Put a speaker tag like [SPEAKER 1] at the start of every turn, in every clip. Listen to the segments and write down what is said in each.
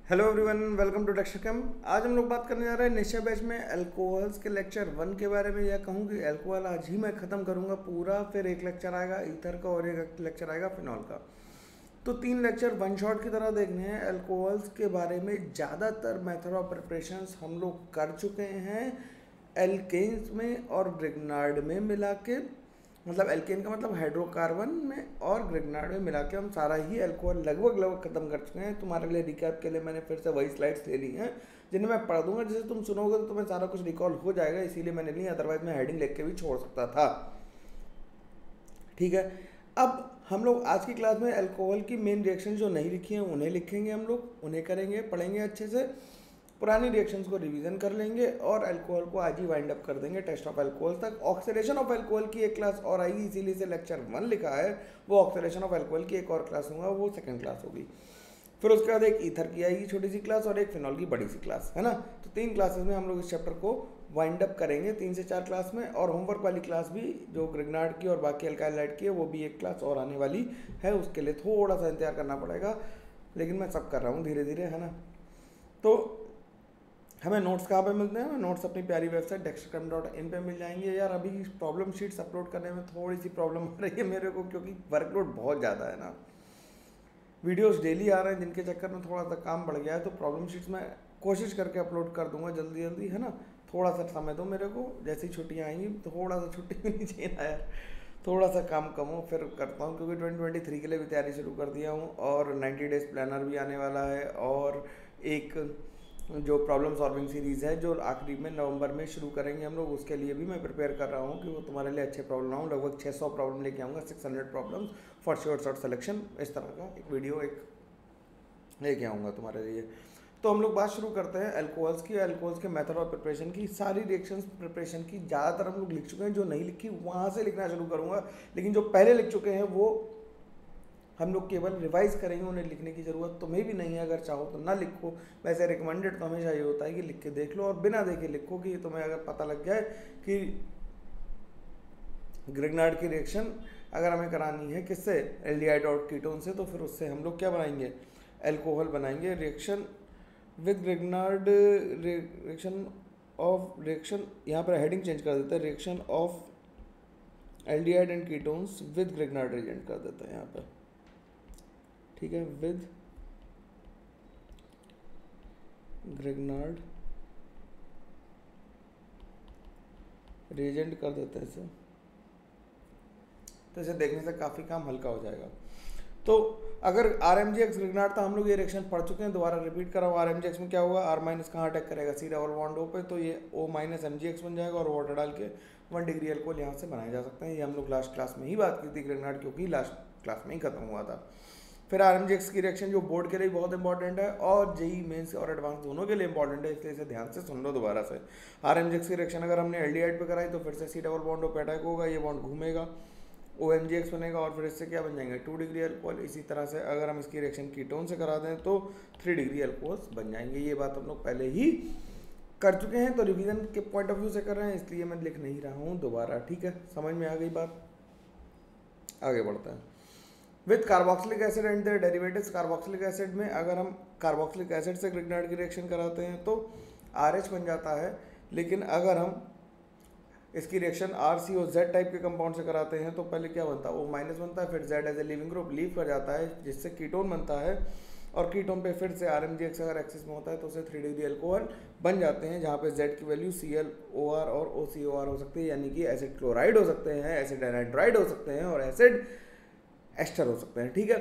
[SPEAKER 1] Hello everyone, welcome to texture. आज हम लोग बात करने जा रहे हैं निशा बैच में अल्कोहल्स के लेक्चर 1 के बारे में। या कहूँ कि अल्कोहल आज ही मैं ख़त्म करूँगा पूरा, फिर एक लेक्चर आएगा ईथर का और एक लेक्चर आएगा फिनॉल का। तो 3 लेक्चर वन शॉट की तरह देखने हैं। अल्कोहल्स के बारे में ज़्यादातर मेथड ऑफ प्रिपरेशंस हम लोग कर चुके हैं एल्केन्स में और ग्रिग्नार्ड में मिला के। मतलब एल्केन का मतलब हाइड्रोकार्बन में और ग्रिग्नार्ड में मिला के हम सारा ही अल्कोहल लगभग खत्म कर चुके हैं। तुम्हारे लिए रिकैप के लिए मैंने फिर से वही स्लाइड्स ले ली हैं जिन्हें मैं पढ़ दूंगा। जैसे तुम सुनोगे तो तुम्हें सारा कुछ रिकॉल हो जाएगा, इसीलिए मैंने ली, अदरवाइज मैं हेडिंग लिख के भी छोड़ सकता था। ठीक है, अब हम लोग आज की क्लास में अल्कोहल की मेन रिएक्शन जो नहीं लिखी हैं उन्हें लिखेंगे, हम लोग उन्हें करेंगे, पढ़ेंगे अच्छे से, पुरानी रिएक्शंस को रिवीजन कर लेंगे और अल्कोहल को आज ही वाइंड अप कर देंगे टेस्ट ऑफ अल्कोहल तक। ऑक्सीडेशन ऑफ अल्कोहल की एक क्लास और आएगी, इसीलिए से लेक्चर 1 लिखा है। वो ऑक्सीडेशन ऑफ अल्कोहल की एक और क्लास होगा, वो सेकंड क्लास होगी। फिर उसके बाद एक ईथर की आएगी छोटी सी क्लास और एक फिनॉल की बड़ी सी क्लास, है ना। तो 3 क्लासेस में हम लोग इस चैप्टर को वाइंड अप करेंगे, 3 से 4 क्लास में। और होमवर्क वाली क्लास भी जो ग्रिग्नार्ड की और बाकी अल्काइल लाइट की है वो भी एक क्लास और आने वाली है, उसके लिए थोड़ा सा इंतजार करना पड़ेगा, लेकिन मैं सब कर रहा हूँ धीरे धीरे, है ना। तो हमें नोट्स कहाँ पे मिलते हैं? नोट्स अपनी प्यारी वेबसाइट dextercam.in पे मिल जाएंगे। यार अभी प्रॉब्लम शीट्स अपलोड करने में थोड़ी सी प्रॉब्लम हो रही है मेरे को, क्योंकि वर्कलोड बहुत ज़्यादा है ना। वीडियोस डेली आ रहे हैं जिनके चक्कर में थोड़ा सा काम बढ़ गया है। तो प्रॉब्लम शीट्स मैं कोशिश करके अपलोड कर दूंगा जल्दी जल्दी, है ना। थोड़ा सा समय दो मेरे को, जैसी छुट्टियाँ आएंगी थोड़ा सा, छुट्टी भी नहीं चाहिए ना यार, थोड़ा सा काम कम हो फिर करता हूँ, क्योंकि 2023 के लिए भी तैयारी शुरू कर दिया हूँ और 90 डेज प्लानर भी आने वाला है। और एक जो प्रॉब्लम सॉल्विंग सीरीज़ है जो आखिरी में नवंबर में शुरू करेंगे हम लोग, उसके लिए भी मैं प्रिपेयर कर रहा हूँ कि वो तुम्हारे लिए अच्छे प्रॉब्लम आऊँ। लगभग 600 प्रॉब्लम लेके आऊँगा, 600 प्रॉब्लम्स फॉर शॉर्ट सिलेक्शन, इस तरह का एक वीडियो एक लेके आऊँगा तुम्हारे लिए। तो हम लोग बात शुरू करते हैं अल्कोहल्स की, अल्कोहल्स के मेथड ऑफ प्रिपरेशन की। सारी रिएक्शंस प्रिपरेशन की ज़्यादातर हम लोग लिख चुके हैं, जो नहीं लिखी वहाँ से लिखना शुरू करूँगा, लेकिन जो पहले लिख चुके हैं वो हम लोग केवल रिवाइज करेंगे, उन्हें लिखने की ज़रूरत तुम्हें भी नहीं है। अगर चाहो तो ना लिखो, वैसे रिकमेंडेड तो हमेशा ये होता है कि लिख के देख लो और बिना देखे लिखो, कि तुम्हें अगर पता लग जाए कि ग्रिग्नार्ड की रिएक्शन अगर हमें करानी है किससे, एल्डिहाइड और कीटोन से, तो फिर उससे हम लोग क्या बनाएंगे, अल्कोहल बनाएंगे। रिएक्शन विद ग्रिग्नार्ड, रिएक्शन यहाँ पर हेडिंग चेंज कर देते हैं, reaction of aldehyde and ketones with Grignard agent कर देते हैं यहाँ पर, ठीक है, विद ग्रिग्नार्ड रिएजेंट कर देते हैं इसे। तो इसे देखने से काफ़ी काम हल्का हो जाएगा। तो अगर RMGX ग्रिग्नार्ड था, हम लोग ये रिएक्शन पढ़ चुके हैं, दोबारा रिपीट कर रहा हूँ। RMGX में क्या होगा, R माइनस कहाँ अटैक करेगा, सीधा डबल बॉन्ड O पे, तो ये O माइनस MgX बन जाएगा और वाटर डाल के 1 डिग्री अल्कोहल यहाँ से बनाए जा सकते हैं। ये हम लोग लास्ट क्लास में ही बात की थी ग्रिग्नार्ड, क्योंकि लास्ट क्लास में ही खत्म हुआ था। फिर RMGX की रिएक्शन जो बोर्ड के लिए बहुत इंपॉर्टेंट है और जेई मेंस और एडवांस दोनों के लिए इंपॉर्टेंट है, इसलिए इसे ध्यान से सुन लो दोबारा से। RMGX की रिएक्शन अगर हमने एल्डिहाइड पे कराई तो फिर से C डबल बॉन्ड O पे अटैक होगा, ये बॉन्ड घूमेगा, OMgX बनेगा और फिर इससे क्या बन जाएंगे 2 डिग्री अल्कोहल। इसी तरह से अगर हम इसकी रिएक्शन कीटोन से करा दें तो 3 डिग्री अल्कोहल्स बन जाएंगे। ये बात हम लोग पहले ही कर चुके हैं, तो रिवीजन के पॉइंट ऑफ व्यू से कर रहे हैं, इसलिए मैं लिख नहीं रहा हूँ दोबारा, ठीक है। समझ में आ गई बात, आगे बढ़ते हैं। With carboxylic acid and their derivatives, carboxylic acid में अगर हम कार्बोक्सिलिक एसिड से ग्रिग्नार्ड की रिएक्शन कराते हैं तो RH बन जाता है, लेकिन अगर हम इसकी रिएक्शन RCOZ टाइप के कंपाउंड से कराते हैं तो पहले क्या बनता है, O माइनस बनता है, फिर Z as a leaving group leave कर जाता है, जिससे कीटोन बनता है, और कीटोन पे फिर से RMGX अगर एक्सिस में होता है तो उसे 3 डिग्री अल्कोहल बन जाते हैं, जहाँ पे Z की वैल्यू ClOR और OCOR हो सकती है, यानी कि एसिड क्लोराइड हो सकते हैं, एसिड एनाइड्राइड हो सकते हैं और एसिड एस्टर हो सकते हैं, ठीक है।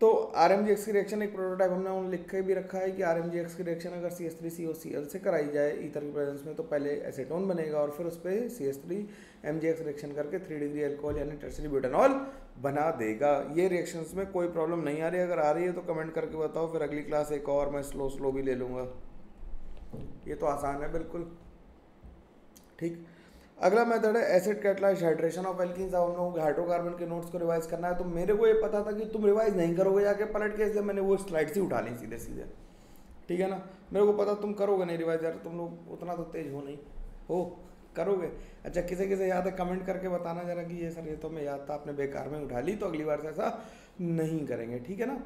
[SPEAKER 1] तो RMGX की रिएक्शन एक प्रोटोटाइप हमने लिख के भी रखा है कि RMGX की रिएक्शन अगर CH3COCl से कराई जाए ईथर की प्रेजेंस में तो पहले एसीटोन बनेगा और फिर उस पर CH3MgX रिएक्शन करके 3 डिग्री अल्कोहल यानी टर्शरी ब्यूटानॉल बना देगा। ये रिएक्शंस में कोई प्रॉब्लम नहीं आ रही है, अगर आ रही है तो कमेंट करके बताओ, फिर अगली क्लास एक और मैं स्लो भी ले लूँगा। ये तो आसान है बिल्कुल, ठीक। अगला मेथड है acid catalysed hydration of alkenes. अब हम लोगों को हाइड्रोकार्बन के नोट्स को रिवाइज करना है, तो मेरे को ये पता था कि तुम रिवाइज नहीं करोगे जाके पलट के, इसलिए मैंने वो स्लाइड ही उठा ली सीधे सीधे, ठीक है ना। मेरे को पता तुम करोगे नहीं रिवाइज, यार तुम लोग उतना तो तेज हो नहीं, हो करोगे। अच्छा किसे किसे याद है कमेंट करके बताना जरा कि ये सर ये तो मैं याद था, आपने बेकार में उठा ली, तो अगली बार से ऐसा नहीं करेंगे, ठीक है ना।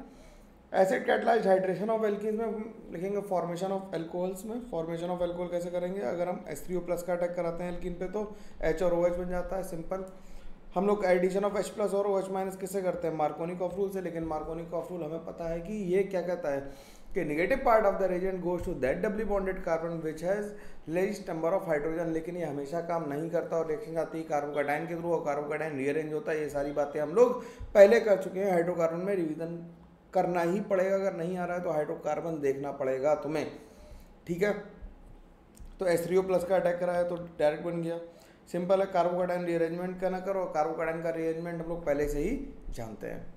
[SPEAKER 1] Acid catalysed hydration of alkenes में हम लिखेंगे फॉर्मेशन ऑफ एल्कोहल्स में। फॉर्मेशन ऑफ एल्कोहल कैसे करेंगे, अगर हम H3O+ का अटैक कराते हैं एल्कीन पे तो H और OH बन जाता है, सिंपल। हम लोग एडिशन ऑफ H+ और OH- किससे करते हैं, मार्कोनिकॉफ रूल से। लेकिन मार्कोनिकॉफ रूल हमें पता है कि ये क्या कहता है कि negative part of the reagent goes to that doubly bonded carbon which has least number of hydrogen. लेकिन ये हमेशा काम नहीं करता और रिएक्शन आती है कार्बोकैटायन के थ्रू और कार्बोकैटायन रीअरेंज होता है। ये सारी बातें हम लोग पहले कर चुके हैं, हाइड्रोकार्बन में रिवीजन करना ही पड़ेगा। अगर नहीं आ रहा है तो हाइड्रोकार्बन देखना पड़ेगा तुम्हें, ठीक है। तो H3O+ का अटैक कराया तो डायरेक्ट बन गया, सिंपल है। कार्बोकैटायन रीअरेंजमेंट का ना करो, कार्बोकैटायन का रीअरेंजमेंट हम लोग पहले से ही जानते हैं,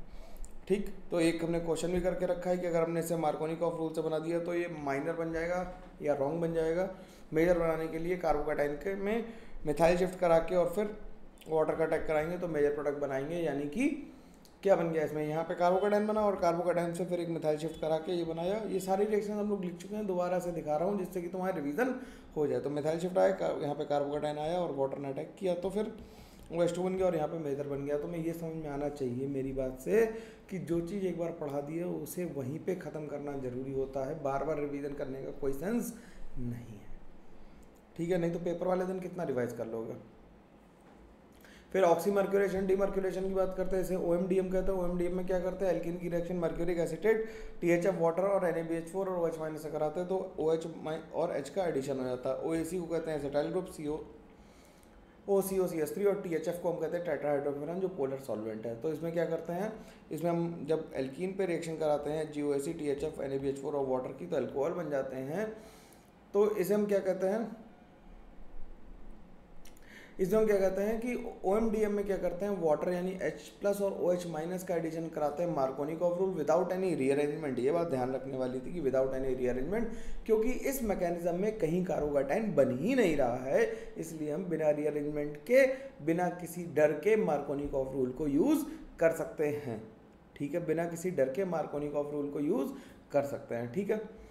[SPEAKER 1] ठीक। तो एक हमने क्वेश्चन भी करके रखा है कि अगर हमने इसे मार्कोनिकॉफ रूल से बना दिया तो ये माइनर बन जाएगा या रॉन्ग बन जाएगा। मेजर बनाने के लिए कार्बोकैटायन के में मिथाइल शिफ्ट करा के और फिर वाटर का अटैक कराएंगे तो मेजर प्रोडक्ट बनाएंगे, यानी कि क्या बन गया इसमें, यहाँ पे कार्बोकैटायन बना और कार्बोकैटायन से फिर एक मिथाइल शिफ्ट करा के ये बनाया। ये सारी रिएक्शन हम लोग लिख चुके हैं, दोबारा से दिखा रहा हूँ जिससे कि तुम्हारा रिवीजन हो जाए। तो मिथाइल शिफ्ट आया, यहाँ पे कार्बोकैटायन आया और वाटर ने अटैक किया तो फिर OH2 बन गया और यहाँ पे मेजर बन गया। तो मैं ये समझ में आना चाहिए मेरी बात से कि जो चीज़ एक बार पढ़ा दी है उसे वहीं पे ख़त्म करना ज़रूरी होता है, बार बार रिवीजन करने का कोई सेंस नहीं है, ठीक है। नहीं तो पेपर वाले दिन कितना रिवाइज कर लोगे। फिर ऑक्सीमर्क्यूरेशन डीमर्क्यूरेशन की बात करते हैं, इसे OMDM कहते हैं। OMDM में क्या करते हैं, एल्कीन की reaction mercuric acetate THF water और NaBH4 और OH- से कराते हैं तो OH और H का एडिशन हो जाता है। OAC को कहते हैं एसिटाइल ग्रुप, OCOCH3 और THF को हम कहते हैं टेट्राहाइड्रोक्विनोन जो पोलर सॉल्वेंट है। तो इसमें क्या करते हैं, इसमें हम जब एल्कीन पे रिएक्शन कराते हैं GOAC THF NaBH4 और वाटर की तो अल्कोहल बन जाते हैं। तो इसे हम क्या कहते हैं, इसमें हम क्या कहते हैं कि OMDM में क्या करते हैं, वाटर यानी H+ और OH- का एडिशन कराते हैं Markovnikov rule without any rearrangement. ये बात ध्यान रखने वाली थी कि विदाउट एनी रीअरेंजमेंट, क्योंकि इस मैकेनिज्म में कहीं कार्बोकैटायन बन ही नहीं रहा है, इसलिए हम बिना रीअरेंजमेंट के बिना किसी डर के मार्कोनिकॉफ रूल को यूज़ कर सकते हैं, ठीक है। बिना किसी डर के मार्कोनिकॉफ रूल को यूज़ कर सकते हैं, ठीक है।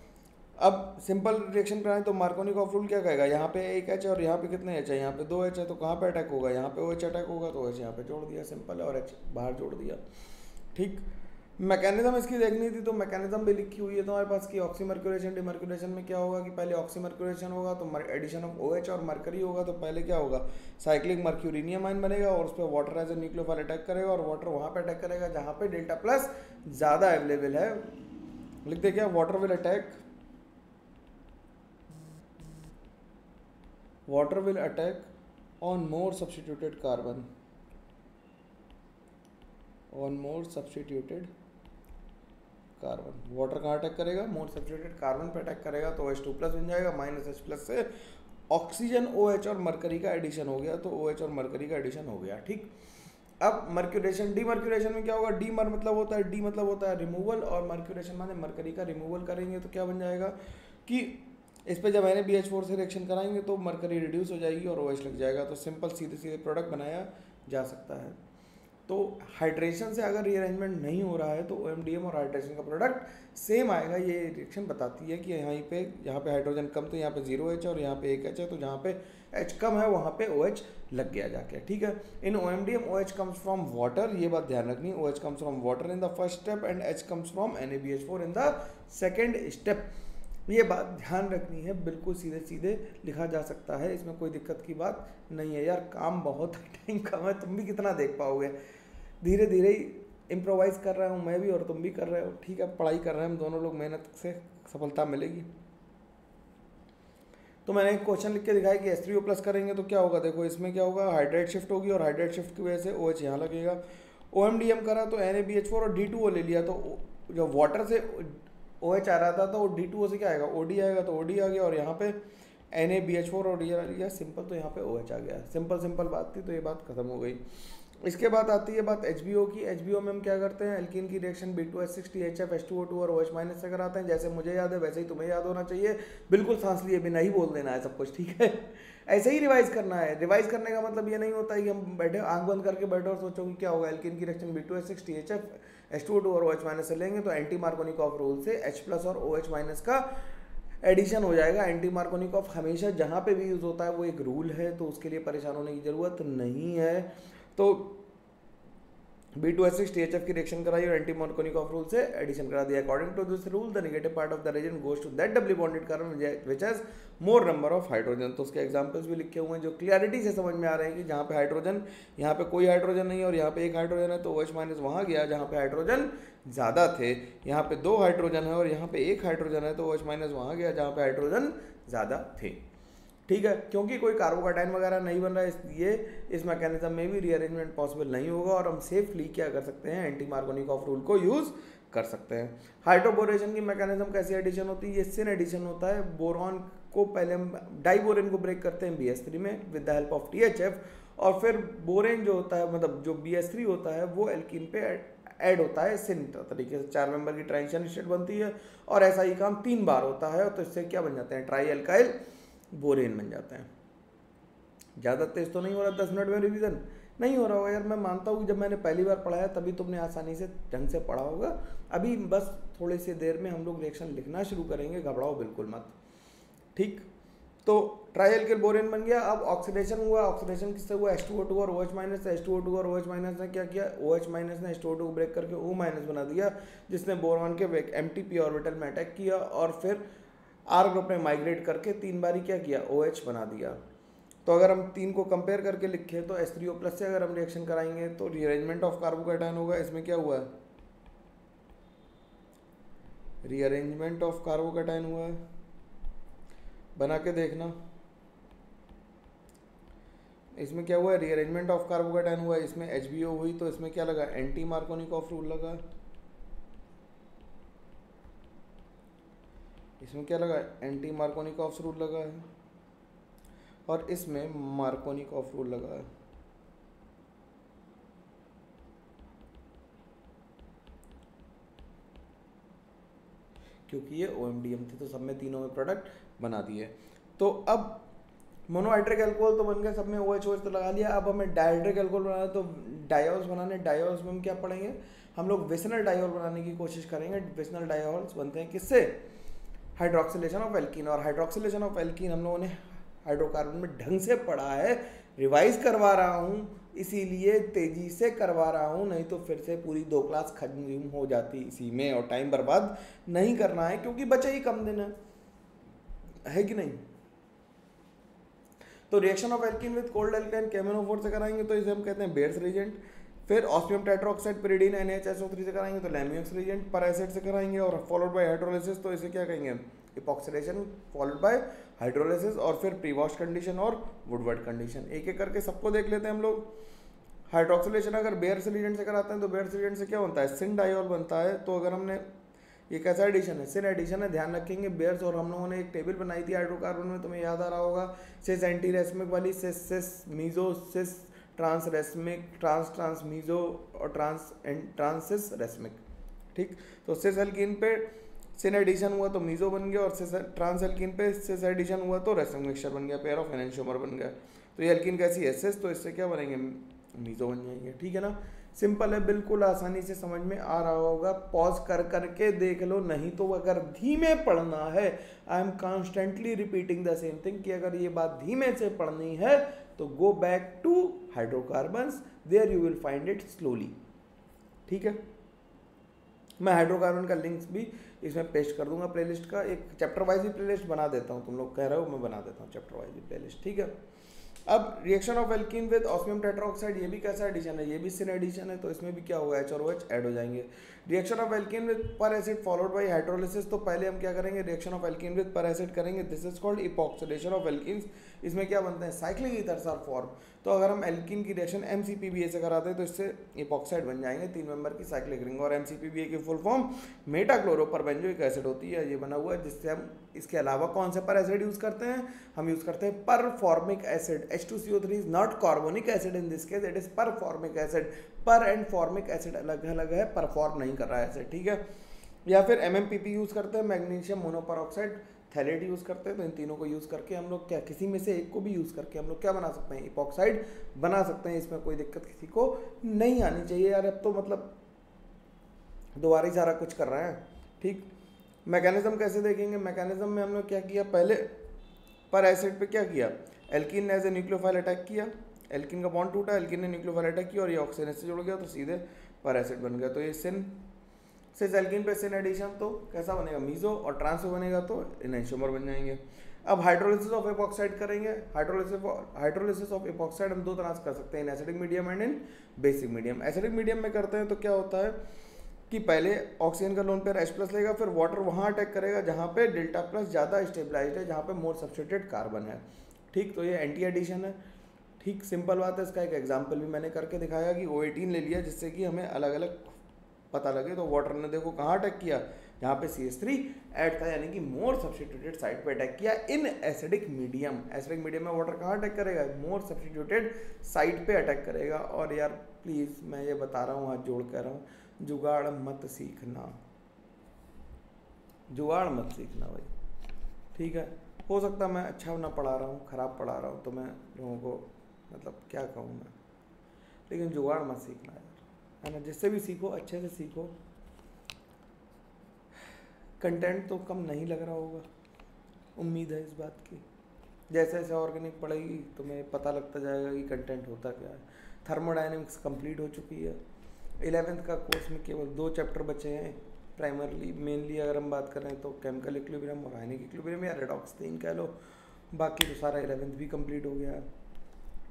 [SPEAKER 1] अब सिंपल रिएक्शन कराएं तो मार्कोनिकॉफ रूल क्या कहेगा, यहाँ पे एक H और यहाँ पे कितने H है, यहाँ पे 2 H है तो कहाँ पे अटैक होगा, यहाँ पे OH अटैक होगा तो OH यहाँ पे जोड़ दिया, सिंपल है, और H बाहर जोड़ दिया, ठीक। मैकेनिज्म इसकी देखनी थी तो मैकेनिज्म भी लिखी हुई है तुम्हारे पास कि ऑक्सीमर्क्यूरेशन डीमर्क्यूरेशन में क्या होगा कि पहले ऑक्सीमर्क्यूरेशन होगा तो एडिशन ऑफ OH और मरकरी होगा तो पहले क्या होगा, साइक्लिक मर्क्यूरिनियम आयन बनेगा और उस पर water as a nucleophile attack करेगा और वाटर वहाँ पे अटैक करेगा जहाँ पे Δ+ ज़्यादा अवेलेबल है। लिख दे क्या, water will attack on more substituted carbon, water कहाँ अटैक करेगा, मोर सब्स्टिट्यूटेड कार्बन पे अटैक करेगा तो H2+ बन जाएगा, -H+ से ऑक्सीजन OH और मरकरी का एडिशन हो गया तो OH और मरकरी का एडिशन हो गया, ठीक। अब मर्क्यूरेशन डीमर्क्यूरेशन में क्या होगा, डीमर मतलब होता है रिमूवल और मर्क्यूरेशन माने मरकरी का रिमूवल करेंगे तो क्या बन जाएगा कि इस पे जब NaBH4 से रिएक्शन कराएंगे तो मरकरी रिड्यूस हो जाएगी और OH लग जाएगा, तो सिंपल सीधे प्रोडक्ट बनाया जा सकता है। तो हाइड्रेशन से अगर रीअरेंजमेंट नहीं हो रहा है तो OMDM और हाइड्रेशन का प्रोडक्ट सेम आएगा। ये रिएक्शन बताती है कि यहाँ पे हाइड्रोजन कम तो यहाँ पे 0H और यहाँ पे 1H है तो जहाँ पे H कम है वहाँ पे OH लग गया जाके, ठीक है। इन OMDM OH comes from water, ये बात ध्यान रखनी, OH comes from water in the first step and H comes from NaBH4 in the second step. ये बात ध्यान रखनी है, बिल्कुल सीधे लिखा जा सकता है, इसमें कोई दिक्कत की बात नहीं है। यार काम बहुत टाइम कम है, तुम भी कितना देख पाओगे, धीरे धीरे ही इम्प्रोवाइज़ कर रहा हूँ मैं भी और तुम भी कर रहे हो, ठीक है। पढ़ाई कर रहे हैं हम दोनों लोग, मेहनत से सफलता मिलेगी। तो मैंने एक क्वेश्चन लिख के दिखाया कि H3O+ करेंगे तो क्या होगा, देखो इसमें क्या होगा, हाइड्रेट शिफ्ट होगी और हाइड्रेट शिफ्ट की वजह से OH यहाँ लगेगा। OMDM करा तो NaBH4 और D2O ले लिया तो जब वाटर से OH आ रहा था तो D2O से क्या आएगा, OD आएगा तो OD आ गया और यहाँ पे NaBH4 और D आ गया, सिंपल, तो यहाँ पे OH आ गया, सिंपल बात थी, तो ये बात खत्म हो गई। इसके बाद आती है बात HBO की। HBO में हम क्या करते हैं, एल्कीन की रिएक्शन B2H6 THF H2O2 और OH- से कराते हैं। जैसे मुझे याद है वैसे ही तुम्हें याद होना चाहिए, बिल्कुल सांस लिए बिना ही बोल देना है सब कुछ, ठीक है। ऐसे ही रिवाइज करना है। रिवाइज करने का मतलब ये नहीं होता है कि हम बैठे आंख बंद करके बैठे और सोचो कि क्या होगा, एल्कीन की रिएक्शन B2H6 THF H2O2 और OH- से लेंगे तो एंटी मार्कोनिकॉफ रूल से H+ और OH- का एडिशन हो जाएगा। एंटी मार्कोनिकॉफ हमेशा जहाँ पे भी यूज़ होता है वो एक रूल है, तो उसके लिए परेशान होने की ज़रूरत नहीं है। तो B2H6 THF की रिएक्शन कराई और एंटी मार्कोनिकॉफ रूल से एडिशन करा दिया। According to this rule the negative part of the reagent goes to that doubly bonded carbon which has more number of hydrogen. तो उसके एग्जांपल्स भी लिखे हुए हैं जो क्लियरिटी से समझ में आ रहे हैं कि जहाँ पे हाइड्रोजन, यहाँ पे कोई हाइड्रोजन नहीं है और यहाँ पे एक हाइड्रोजन है, तो OH माइनस वहाँ गया जहाँ पे हाइड्रोजन ज़्यादा थे। यहाँ पे 2 हाइड्रोजन है और यहाँ पे 1 हाइड्रोजन है, तो OH माइनस वहाँ गया जहाँ पे हाइड्रोजन ज़्यादा थे। ठीक है, क्योंकि कोई कार्बोकैटायन वगैरह नहीं बन रहा है इसलिए इस मैकेनिज्म में भी रीअरेंजमेंट पॉसिबल नहीं होगा और हम सेफली क्या कर सकते हैं, एंटी मार्कोनिकॉफ रूल को यूज़ कर सकते हैं। हाइड्रोबोरेशन की मैकेनिज्म कैसी एडिशन होती है, ये सिन एडिशन होता है। बोरॉन को पहले हम डाइबोरेन को ब्रेक करते हैं BS3 में with the help of THF और फिर बोरेन जो होता है, मतलब जो BS3 होता है वो एल्कीन पे ऐड होता है सिन तरीके से। 4 मेंबर की ट्रांजिशन स्टेट बनती है और ऐसा ही काम 3 बार होता है, तो इससे क्या बन जाते हैं, ट्राई एल्काइल बोरेन बन जाते हैं। ज़्यादा तेज तो नहीं हो रहा 10 मिनट में रिवीजन? नहीं हो रहा होगा यार, मैं मानता हूँ कि जब मैंने पहली बार पढ़ाया तभी तुमने आसानी से ढंग से पढ़ा होगा। अभी बस थोड़ी सी देर में हम लोग रिएक्शन लिखना शुरू करेंगे, घबराओ बिल्कुल मत। ठीक, तो ट्राई एल्काइल बोरेन बन गया। अब ऑक्सीडेशन हुआ, ऑक्सीडेशन किससे हुआ, H2O2 और OH माइनस से। H2O2 और OH माइनस ने क्या किया, OH माइनस ने H2O2 को ब्रेक करके O माइनस बना दिया, जिसने बोरॉन के एम्प्टी ऑर्बिटल में अटैक किया और फिर R ग्रुप में माइग्रेट करके 3 बारी क्या किया, OH बना दिया। तो अगर हम 3 को कंपेयर करके लिखें तो H3O प्लस से अगर हम रिएक्शन कराएंगे तो रीअरेंजमेंट ऑफ कार्बोकैटायन होगा। इसमें क्या हुआ है, रीअरेंजमेंट ऑफ कार्बोकैटायन हुआ है, बना के देखना। इसमें क्या हुआ है, रीअरेंजमेंट ऑफ कार्बोकैटायन हुआ है, इसमें HBO हुई, तो इसमें क्या लगा, एंटी मार्कोनिकॉफ रूल लगा। इसमें क्या लगा, एंटी मार्कोनिकॉफ रूल लगा है और इसमें मार्कोनिकॉफ रूल लगा है। क्योंकि ये OMDM थी तो सब में तीनों में प्रोडक्ट बना दिए। तो अब मोनोहाइड्रिक अल्कोहल तो बन गया, सब में OH तो लगा लिया। अब हमें डाइहाइड्रिक अल्कोहल बनाना है तो डायोल्स बनाने। डायोल्स में हम क्या पढ़ेंगे, हम लोग विसिनल डायोल बनाने की कोशिश करेंगे। विसिनल डायोल्स बनते हैं किससे, हाइड्रोक्सिलेशन ऑफ एल्कीन। और हाइड्रोक्सिलेशन ऑफ एल्कीन हम लोगों ने हाइड्रोकार्बन में ढंग से पढ़ा है, रिवाइज करवा रहा हूँ इसीलिए तेजी से करवा रहा हूँ, नहीं तो फिर से पूरी 2 क्लास खत्म हो जाती इसी में और टाइम बर्बाद नहीं करना है क्योंकि बचे ही कम दिन है कि नहीं। तो reaction of alkene with cold alkyne KMnO4 से कराएंगे तो इसे हम कहते हैं बेयर्स रिएजेंट। फिर ऑस्मियम टेट्राऑक्साइड pyridine NaHSO3 से कराएंगे तो लैमियोक्स रिएजेंट। पर एसिड से कराएंगे और फॉलोड बाय हाइड्रोलिसिस तो इसे क्या कहेंगे, इपॉक्सीडेशन फॉलोड बाय हाइड्रोलिसिस। और फिर प्रीवॉश कंडीशन और वुडवर्ड कंडीशन। एक एक करके सबको देख लेते हैं हम लोग। हाइड्रोक्सिलेशन अगर बेयर्स रिएजेंट से कराते हैं तो बेयर्स रिएजेंट से क्या बनता है, सिन डायोल बनता है। तो अगर हमने, ये कैसा एडिशन है, सिन एडिशन है, ध्यान रखेंगे बेयर्स। और हम लोगों ने एक टेबल बनाई थी हाइड्रोकार्बन में, तुम्हें याद आ रहा होगा, सिस एंटी रेस्मिक वाली, cis cis meso cis trans racemic, trans trans meso और ट्रांस सिस रेस्मिक। ठीक, तो सिस एल्कीन पे सिन एडिशन हुआ तो मीजो बन गया और सिस ट्रांस एल्कीन पे सिस एडिशन हुआ तो रेस्मिक मिक्सचर बन गया, पेयर ऑफ एनेंशियोमर बन गया। तो ये एल्कीन कैसी है, सिस, तो इससे क्या बनेंगे, मीजो बन जाएंगे। ठीक है ना, सिंपल है, बिल्कुल आसानी से समझ में आ रहा होगा। पॉज कर करके देख लो, नहीं तो अगर धीमे पढ़ना है, I am constantly repeating the same thing, कि अगर ये बात धीमे से पढ़नी है तो go back to hydrocarbons, there you will find it slowly. ठीक है, मैं हाइड्रोकार्बन का लिंक्स भी इसमें पेस्ट कर दूंगा प्लेलिस्ट का। एक चैप्टर वाइज भी प्लेलिस्ट बना देता हूँ, तुम लोग कह रहे हो, मैं बना देता हूँ चैप्टर वाइज भी प्लेलिस्ट। ठीक है, अब reaction of alkene with osmium tetroxide, ये भी कैसा एडिशन है, ये भी सिन एडिशन है, तो इसमें भी क्या होगा, H और OH ऐड हो जाएंगे। Reaction of alkene with per acid followed by hydrolysis, तो पहले हम क्या करेंगे, reaction of alkene with per acid करेंगे, this is called epoxidation of alkenes. इसमें क्या बनते हैं, साइक्लिक ईथर्स आर फॉर्म। तो अगर हम एल्कीन की रिएक्शन MCPBA से कराते हैं तो इससे इपॉक्साइड बन जाएंगे, 3 मेंबर की साइक्लिक रिंग। और MCPBA की फुल फॉर्म मेटाक्लोरोपरबेंजोइक एसिड होती है, ये बना हुआ है, जिससे हम इसके अलावा कौन से पर एसिड यूज करते हैं, हम यूज करते हैं performic acid. H2CO3 is not carbonic acid in this case, it is performic acid. Per and formic acid अलग अलग है, परफॉर्म नहीं कर रहा है एसिड। ठीक है, या फिर MMPP यूज करते हैं, मैग्नीशियम मोनोपरऑक्साइड थैलेट यूज करते हैं। तो इन तीनों को यूज करके हम लोग क्या, किसी में से एक को भी यूज करके हम लोग क्या बना सकते हैं, इपॉक्साइड बना सकते हैं। इसमें कोई दिक्कत किसी को नहीं आनी चाहिए यार, अब तो मतलब दोबारा ही सारा कुछ कर रहे हैं। ठीक, मैकेनिज्म कैसे देखेंगे, मैकेनिज्म में हमने क्या किया, पहले पर एसिड पे क्या किया, एल्कीन ने एज ए न्यूक्लियोफाइल अटैक किया, एल्कीन का बॉन्ड टूटा, एल्कीन ने न्यूक्लियोफाइल अटैक किया और ये ऑक्सीजन से जुड़ गया, तो सीधे पर एसिड बन गया। तो ये सिन सिस एल्कीन पे सिन एडिशन तो कैसा बनेगा, मीजो, और ट्रांस बनेगा तो एनेंटियोमर बन जाएंगे। अब हाइड्रोलिसिस ऑफ एपॉक्साइड करेंगे। हाइड्रोलिसिस ऑफ एपॉक्साइड हम दो तरह से कर सकते हैं, in acidic medium and in basic medium. Acidic medium में करते हैं तो क्या होता है कि पहले ऑक्सीजन का लोन पेयर H+ लेगा, फिर वाटर वहाँ अटैक करेगा जहाँ पे डेल्टा प्लस ज़्यादा स्टेबलाइज्ड है, जहाँ पे मोर सब्स्टिट्यूटेड कार्बन है। ठीक, तो ये एंटी एडिशन है। ठीक, सिंपल बात है। इसका एक एग्जाम्पल भी मैंने करके दिखाया कि O18 ले लिया जिससे कि हमें अलग अलग पता लगे। तो वाटर ने देखो कहाँ अटैक किया, यहाँ पे CH3 ऐड था, यानी कि मोर सब्स्टिट्यूटेड साइड पे अटैक किया in acidic medium. Acidic medium में वाटर कहाँ अटैक करेगा, मोर सब्स्टिट्यूटेड साइड पे अटैक करेगा। और यार प्लीज़ मैं ये बता रहा हूँ, हाथ जोड़ कह रहा हूँ, जुगाड़ मत सीखना, जुगाड़ मत सीखना भाई, ठीक है। हो सकता है मैं अच्छा ना पढ़ा रहा हूँ, ख़राब पढ़ा रहा हूँ, तो मैं लोगों को मतलब क्या कहूँ मैं, लेकिन जुगाड़ मत सीखना यार, है ना। जिससे भी सीखो अच्छे से सीखो। कंटेंट तो कम नहीं लग रहा होगा, उम्मीद है इस बात की। जैसे जैसे ऑर्गेनिक पढ़ेगी तुम्हें पता लगता जाएगा कि कंटेंट होता क्या है। थर्मोडायनेमिक्स कंप्लीट हो चुकी है। 11th का कोर्स में केवल 2 चैप्टर बचे हैं प्राइमरली। मेनली अगर हम बात करें तो केमिकल इक्विलिब्रियम और आयनिक इक्विलिब्रियम या रेडॉक्स 3 कह लो, बाकी तो सारा 11th भी कंप्लीट हो गया है।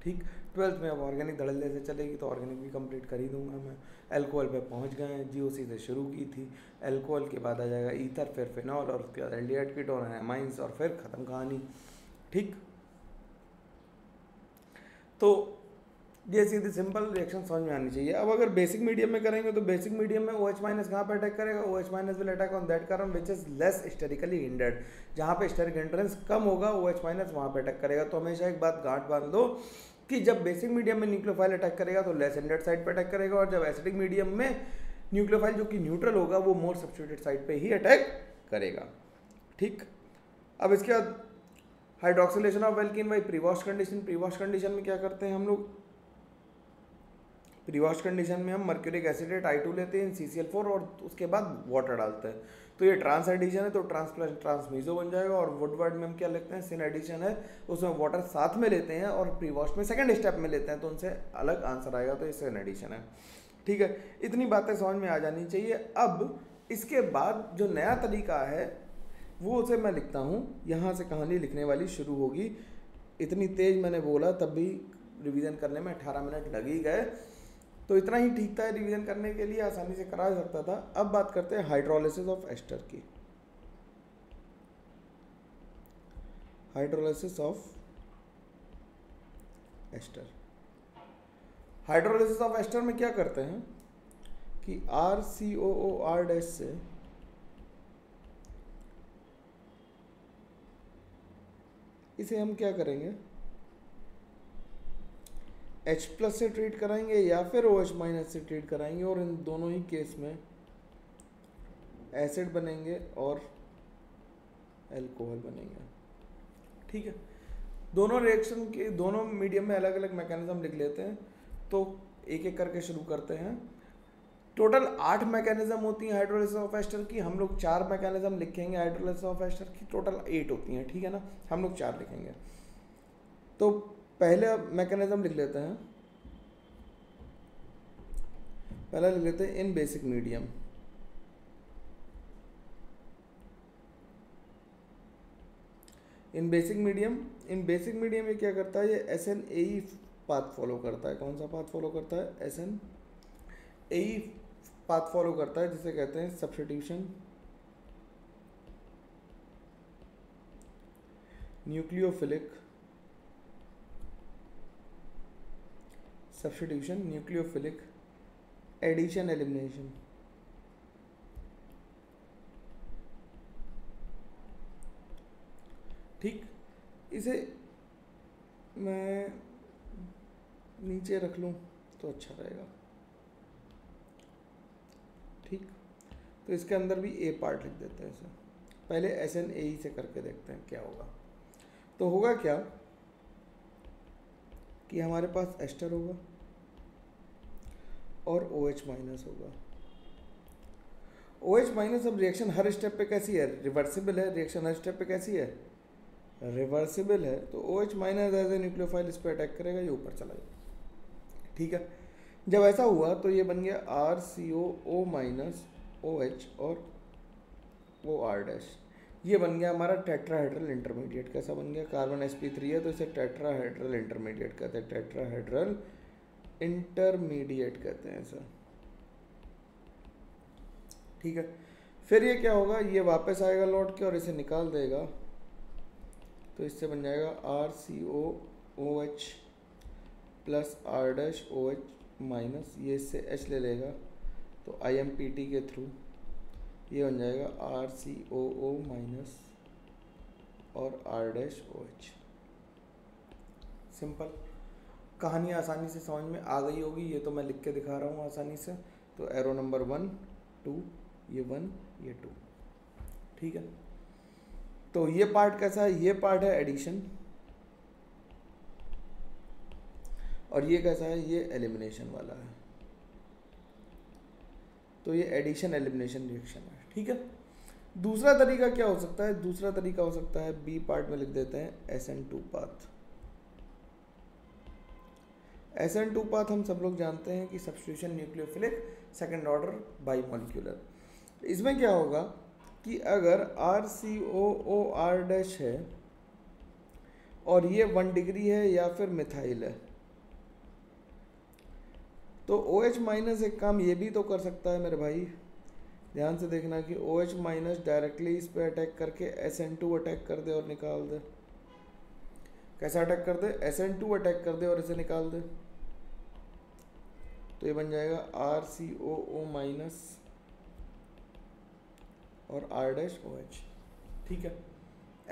[SPEAKER 1] ठीक, 12th में अब ऑर्गेनिक धड़ल्ले से चलेगी तो ऑर्गेनिक भी कंप्लीट कर ही दूंगा मैं। एल्कोहल पे पहुंच गए हैं, GOC से शुरू की थी, एल्कोहल के बाद आ जाएगा ईथर, फिर फिनॉल, और उसके बाद एल्डिहाइड कीटोन, एमाइंस, और फिर ख़त्म कहानी। ठीक, तो ये सीधी सिंपल रिएक्शन समझ में आनी चाहिए। अब अगर बेसिक मीडियम में करेंगे तो बेसिक मीडियम में OH- कहाँ पे अटैक करेगा, OH- will attack on that carbon which is less sterically hindered. जहाँ पे स्टेरिक हिंड्रेंस कम होगा OH- वहाँ पे अटैक करेगा। तो हमेशा एक बात गांठ बांध दो कि जब बेसिक मीडियम में न्यूक्लियोफाइल अटैक करेगा तो लेस हिंडर्ड साइड पे अटैक करेगा, और जब एसिडिक मीडियम में न्यूक्लियोफाइल जो कि न्यूट्रल होगा वो मोर सब्स्टिट्यूटेड साइड पे ही अटैक करेगा। ठीक, अब इसके बाद hydroxylation of alkene by Prevost condition. Prevost condition में क्या करते हैं हम लोग, प्रीवॉश कंडीशन में हम मर्क्यूरिक एसिडेट I2 लेते हैं, CCl4, और उसके बाद वाटर डालते हैं। तो ये ट्रांस एडिशन है, तो ट्रांस प्लस ट्रांस मीजो बन जाएगा। और वुडवर्ड में हम क्या लेते हैं, सिन एडिशन है, उसमें वाटर साथ में लेते हैं, और प्रीवॉश में सेकंड स्टेप में लेते हैं, तो उनसे अलग आंसर आएगा, तो ये सिन एडिशन है। ठीक है, इतनी बातें समझ में आ जानी चाहिए। अब इसके बाद जो नया तरीका है वो उसे मैं लिखता हूँ, यहाँ से कहानी लिखने वाली शुरू होगी। इतनी तेज मैंने बोला तब भी रिवीजन करने में 18 मिनट लग ही गए, तो इतना ही ठीक था रिवीजन करने के लिए, आसानी से करा सकता था। अब बात करते हैं हाइड्रोलिसिस ऑफ एस्टर की। Hydrolysis of ester, hydrolysis of ester में क्या करते हैं कि RCOOR- से इसे हम क्या करेंगे, H+ से ट्रीट कराएंगे या फिर OH- से ट्रीट कराएंगे, और इन दोनों ही केस में एसिड बनेंगे और एल्कोहल बनेंगे। ठीक है, दोनों रिएक्शन के दोनों मीडियम में अलग अलग मैकेनिज्म लिख लेते हैं, तो एक एक करके शुरू करते हैं। टोटल 8 मैकेनिज्म होती हैं हाइड्रोलिसिस ऑफ एस्टर की, हम लोग 4 मैकेनिज्म लिखेंगे हाइड्रोलिसिस ऑफ एस्टर की, टोटल 8 होती हैं, ठीक है ना, हम लोग 4 लिखेंगे। तो पहले मैकेनिज्म लिख लेते हैं, पहला लिख लेते हैं इन बेसिक मीडियम। इन बेसिक मीडियम ये क्या करता है, ये SNAE पाथ फॉलो करता है। कौन सा पाथ फॉलो करता है, SNAE पाथ फॉलो करता है, जिसे कहते हैं substitution nucleophilic, substitution nucleophilic addition elimination. ठीक, इसे मैं नीचे रख लूँ तो अच्छा रहेगा। ठीक, तो इसके अंदर भी A पार्ट लिख देते हैं इसे, पहले SNAE से करके देखते हैं क्या होगा। तो होगा क्या कि हमारे पास एस्टर होगा और OH- होगा। OH- अब रिएक्शन हर स्टेप पे कैसी है, रिवर्सिबल है। रिएक्शन हर स्टेप पे कैसी है, रिवर्सिबल है। तो OH- एज ए न्यूक्लियोफाइल इस पर अटैक करेगा, ये ऊपर चला जाएगा। ठीक है, जब ऐसा हुआ तो ये बन गया RCOO माइनस OH और OR डैश। ये बन गया हमारा टेट्राहेड्रल इंटरमीडिएट। कैसा बन गया? कार्बन sp3 है तो इसे टेट्राहेड्रल इंटरमीडिएट कहते हैं, टेट्राहेड्रल इंटरमीडिएट कहते हैं सर। ठीक है, फिर ये क्या होगा, ये वापस आएगा लौट के और इसे निकाल देगा, तो इससे बन जाएगा RCOOH प्लस R-OH माइनस, ये इससे H ले लेगा तो IMPT के थ्रू ये बन जाएगा RCOO माइनस और R-OH। सिंपल, कहानी आसानी से समझ में आ गई होगी। ये तो मैं लिख के दिखा रहा हूँ आसानी से। तो एरो नंबर 1 2, ये 1 ये 2। ठीक है, तो ये पार्ट कैसा है? ये पार्ट है एडिशन और ये कैसा है? ये एलिमिनेशन वाला है। तो ये एडिशन एलिमिनेशन रिएक्शन है। ठीक है, दूसरा तरीका क्या हो सकता है? दूसरा तरीका हो सकता है, बी पार्ट में लिख देते हैं SN2 पाथ। SN2 पाथ हम सब लोग जानते हैं कि सब्स्टिट्यूशन न्यूक्लियोफिलिक सेकेंड ऑर्डर बाईमॉलिक्यूलर। इसमें क्या होगा कि अगर RCOOR- है और ये 1 डिग्री है या फिर मिथाइल है, तो OH माइनस एक काम ये भी तो कर सकता है मेरे भाई, ध्यान से देखना कि OH माइनस डायरेक्टली इस पे अटैक करके SN2 अटैक कर दे और निकाल दे। कैसा अटैक कर दे? SN2 अटैक कर दे और इसे निकाल दे। तो ये बन जाएगा RCOO माइनस और R-OH। ठीक है,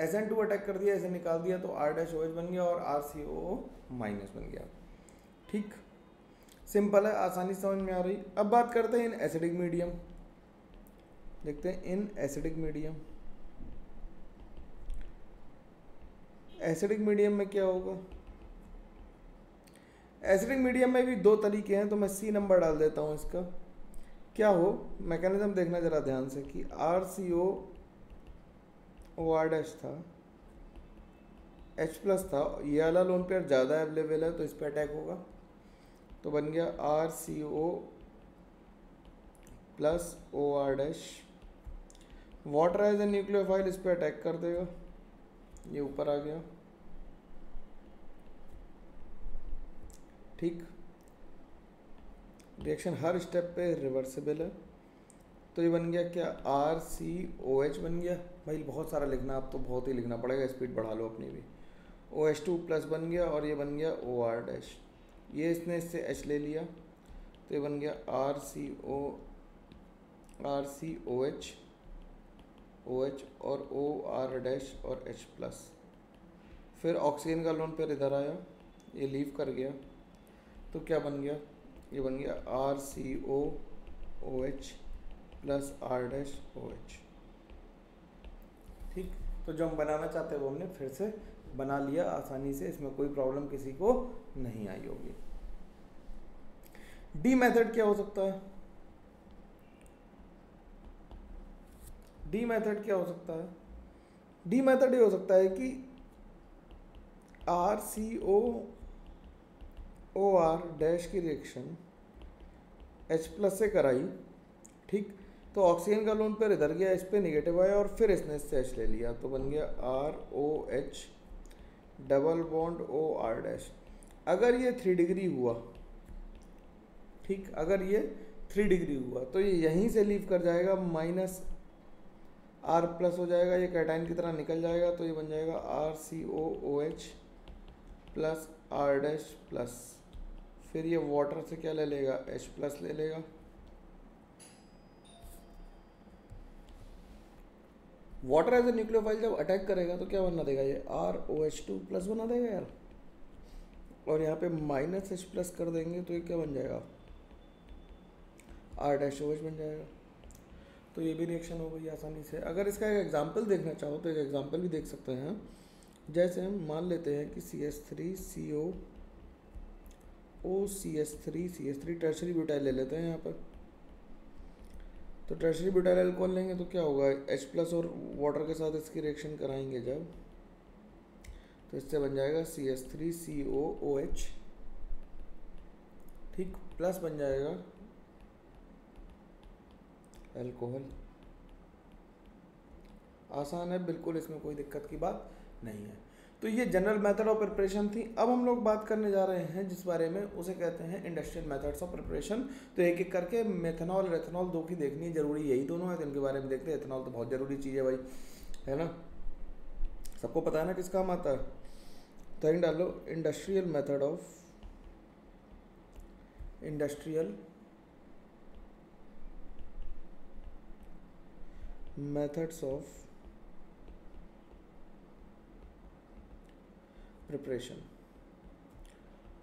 [SPEAKER 1] SN2 अटैक कर दिया, इसे निकाल दिया तो R-OH बन गया और RCOO माइनस बन गया। ठीक, सिंपल है, आसानी समझ में आ रही। अब बात करते हैं इन एसिडिक मीडियम। देखते हैं in acidic medium. Acidic medium में क्या होगा? एसिडिक मीडियम में भी 2 तरीके हैं, तो मैं C नंबर डाल देता हूँ इसका। क्या हो मैकेनिज्म देखना जरा ध्यान से कि RCOOR- था, H प्लस था, ये वाला लोन पेयर ज़्यादा अवेलेबल है तो इस पर अटैक होगा, तो बन गया RCO plus OR-। Water as a nucleophile इस पर अटैक कर देगा, ये ऊपर आ गया। ठीक, रिएक्शन हर स्टेप पे रिवर्सिबल है। तो ये बन गया क्या? RCOH बन गया। भाई बहुत सारा लिखना, अब तो बहुत ही लिखना पड़ेगा, स्पीड बढ़ा लो अपनी भी। OH2 प्लस बन गया और ये बन गया OR-। ये इसने इससे H ले लिया तो ये बन गया RCOH OH और OR- और H प्लस। फिर ऑक्सीजन का लोन पेयर इधर आया, ये लीव कर गया, तो क्या बन गया? ये बन गया RCOOH प्लस R-OH। ठीक, तो जो हम बनाना चाहते हैं वो हमने फिर से बना लिया आसानी से, इसमें कोई प्रॉब्लम किसी को नहीं आई होगी। डी मेथड क्या हो सकता है? डी मेथड क्या हो सकता है? डी मेथड ये हो सकता है कि RCOOR- की रिएक्शन H प्लस से कराई, ठीक, तो ऑक्सीजन का लोन पेयर इधर गया, इस पे नेगेटिव आया और फिर इसने इससे H ले लिया, तो बन गया ROH डबल बॉन्ड OR-। अगर ये 3 डिग्री हुआ, ठीक, अगर ये 3 डिग्री हुआ तो ये यहीं से लीव कर जाएगा, माइनस R प्लस हो जाएगा, ये कैटाइन की तरह निकल जाएगा, तो ये बन जाएगा RCOOH प्लस R- प्लस। फिर ये वाटर से क्या ले लेगा? H प्लस ले लेगा। वाटर एज ए न्यूक्लियोफाइल जब अटैक करेगा तो क्या बना देगा? ये ROH2 प्लस बना देगा यार, और यहाँ पे माइनस H प्लस कर देंगे तो ये क्या बन जाएगा? R-OH बन जाएगा। तो ये भी रिएक्शन हो गई आसानी से। अगर इसका एक एग्जांपल देखना चाहो तो एक एग्जांपल भी देख सकते हैं। जैसे हम मान लेते हैं कि CH3CO टर्शरी ब्यूटाइल ले लेते हैं यहाँ पर। तो टर्शरी ब्यूटाइल अल्कोहल लेंगे तो क्या होगा? H प्लस और वाटर के साथ इसकी रिएक्शन कराएंगे जब, तो इससे बन जाएगा CH3COOH। ठीक, प्लस बन जाएगा अल्कोहल। आसान है बिल्कुल, इसमें कोई दिक्कत की बात नहीं है। तो ये जनरल मेथड ऑफ प्रिपरेशन थी। अब हम लोग बात करने जा रहे हैं जिस बारे में, उसे कहते हैं इंडस्ट्रियल मेथड्स ऑफ प्रिपरेशन। तो एक एक करके मेथनॉल और एथनॉल दो की देखनी जरूरी, यही दोनों है, तो इनके बारे में देखते हैं। एथनॉल तो बहुत ज़रूरी चीज़ है भाई, है ना, सबको पता है ना किस काम आता है। तो इन डालो industrial method of industrial methods of preparation.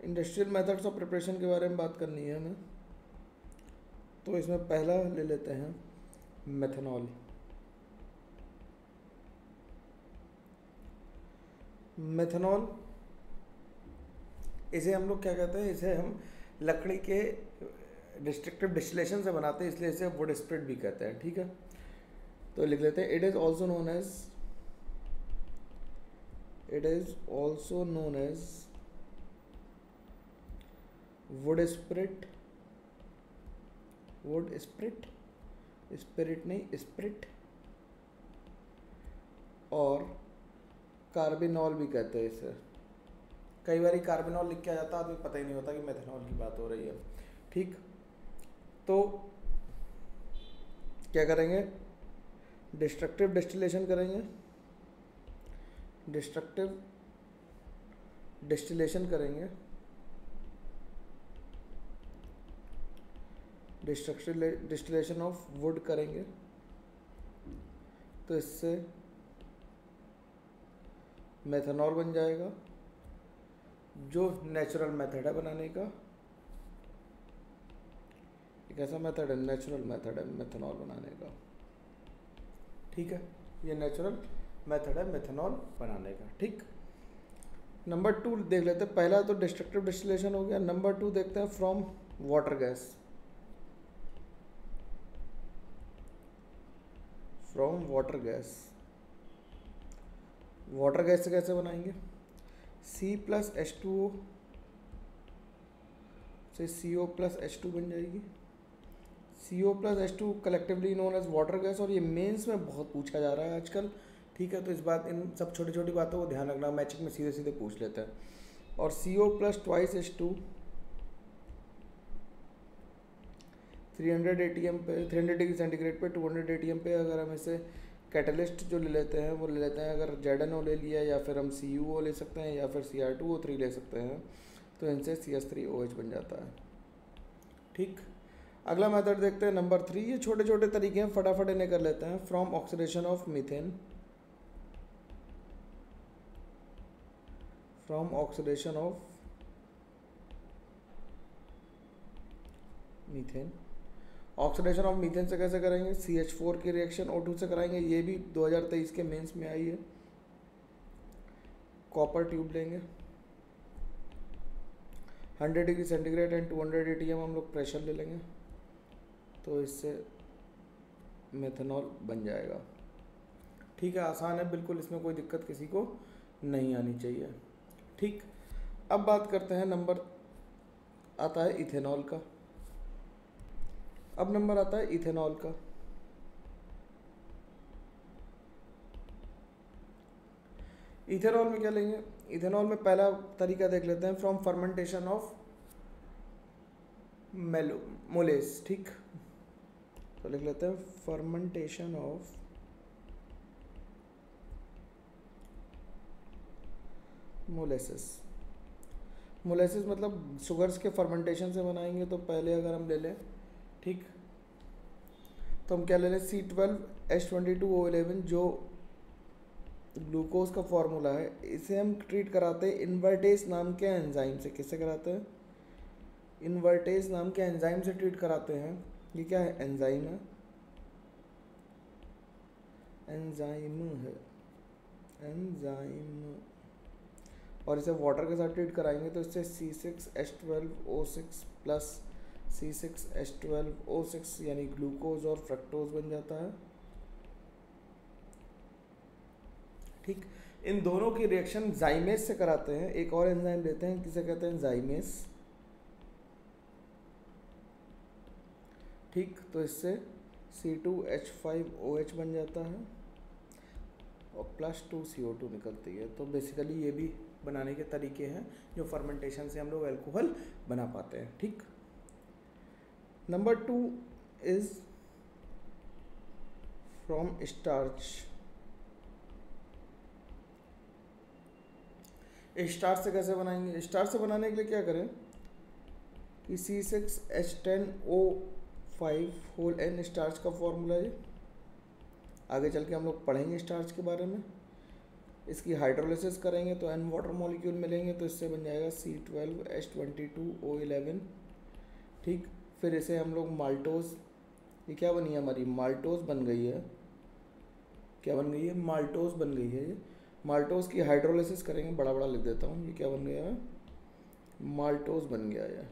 [SPEAKER 1] Industrial methods of preparation के बारे में बात करनी है हमें। तो इसमें पहला ले लेते हैं मेथनॉल। मेथनॉल, इसे हम लोग क्या कहते हैं, इसे हम लकड़ी के डिस्ट्रक्टिव डिस्टिलेशन से बनाते हैं, इसलिए इसे वुड स्प्रिट भी कहते हैं। ठीक है, तो लिख लेते हैं, it is also known as wood sprit spirit नहीं, स्प्रिट, और कार्बिनॉल भी कहते हैं इसे। कई बार कार्बिनॉल लिख के आ जाता है, आदमी पता ही नहीं होता कि मेथनॉल की बात हो रही है। ठीक, तो क्या करेंगे, डिस्ट्रक्टिव डिस्टिलेशन करेंगे, डिस्ट्रक्टिव डिस्टिलेशन करेंगे, डिस्टिलेशन ऑफ वुड करेंगे, तो इससे मेथनॉल बन जाएगा, जो नेचुरल मेथड है बनाने का। एक ऐसा मेथड है, नेचुरल मेथड है मेथनॉल बनाने का। ठीक है, ये नेचुरल मेथड है मेथनॉल बनाने का। ठीक, नंबर 2 देख लेते हैं। पहला तो डिस्ट्रक्टिव डिस्टिलेशन हो गया। नंबर 2 देखते हैं from water gas. From water gas, water gas से कैसे बनाएंगे, C+H2O से CO+H2 बन जाएगी। CO+H2 collectively known as water gas, और ये मेंस में बहुत पूछा जा रहा है आजकल। ठीक है, तो इस बात, इन सब छोटी छोटी बातों को ध्यान रखना, मैचिंग में सीधे सीधे पूछ लेते हैं। और CO+2H2 300 ATM पे, 300 डिग्री सेंटीग्रेड पे 200 ATM पे, अगर हम इसे कैटलिस्ट जो ले लेते हैं वो ले लेते हैं, अगर ZnO ले लिया, या फिर हम CuO ले सकते हैं, या फिर Cr2O3 ले सकते हैं, तो इनसे CH3OH बन जाता है। ठीक, अगला मेथड देखते हैं नंबर 3। ये छोटे छोटे तरीके हैं, फटाफट इन्हें कर लेते हैं। From oxidation of methane, from oxidation of methane. Oxidation of methane से कैसे करेंगे, CH4 की रिएक्शन O2 से कराएंगे। ये भी 2023 के मेंस में आई है। कॉपर ट्यूब लेंगे, 100 डिग्री सेंटीग्रेड एंड 200 ATM हम लोग प्रेशर ले लेंगे, तो इससे मेथनॉल बन जाएगा। ठीक है, आसान है बिल्कुल, इसमें कोई दिक्कत किसी को नहीं आनी चाहिए। ठीक, अब बात करते हैं, नंबर आता है इथेनॉल का। अब नंबर आता है इथेनॉल का। इथेनॉल में क्या लेंगे, इथेनॉल में पहला तरीका देख लेते हैं, फ्रॉम फर्मेंटेशन ऑफ मोलेस। ठीक, तो लिख लेते हैं फर्मेंटेशन ऑफ मोलेसिस। मोलेसिस मतलब शुगर्स के फर्मेंटेशन से बनाएंगे। तो पहले अगर हम ले लें, ठीक, तो हम क्या ले लें, C12H22O11 जो ग्लूकोज का फॉर्मूला है, इसे हम ट्रीट कराते हैं इन्वर्टेज नाम के एंजाइम से। किससे कराते हैं, इन्वर्टेज नाम के एंजाइम से ट्रीट कराते हैं। ये क्या है, एंजाइम है, एंजाइम है, एंजाइम, और इसे वाटर के साथ ट्रीट कराएंगे, तो इससे C6H12O6 प्लस C6H12O6 यानी ग्लूकोज और फ्रक्टोज बन जाता है। ठीक, इन दोनों की रिएक्शन जाइमेस से कराते हैं। एक और एंजाइम लेते हैं, किसे कहते हैं, जाइमेस। ठीक। तो इससे C2H5OH बन जाता है और +2CO2 निकलती है। तो बेसिकली ये भी बनाने के तरीके हैं जो फर्मेंटेशन से हम लोग अल्कोहल बना पाते हैं। ठीक। Number 2 is from starch. Starch से कैसे बनाएंगे? स्टार्च से बनाने के लिए क्या करें कि C6H10O5 स्टार्च का फॉर्मूला है। आगे चल के हम लोग पढ़ेंगे स्टार्च के बारे में। इसकी हाइड्रोलिसिस करेंगे तो N वाटर मॉलिक्यूल मिलेंगे, तो इससे बन जाएगा C12H22O11। ठीक। फिर इसे हम लोग माल्टोज, ये क्या बनी है हमारी? माल्टोज बन गई है। क्या बन गई है? माल्टोज बन गई है। ये माल्टोज की हाइड्रोलिसिस करेंगे, बड़ा बड़ा लिख देता हूँ। ये क्या बन गया है? माल्टोज बन गया है।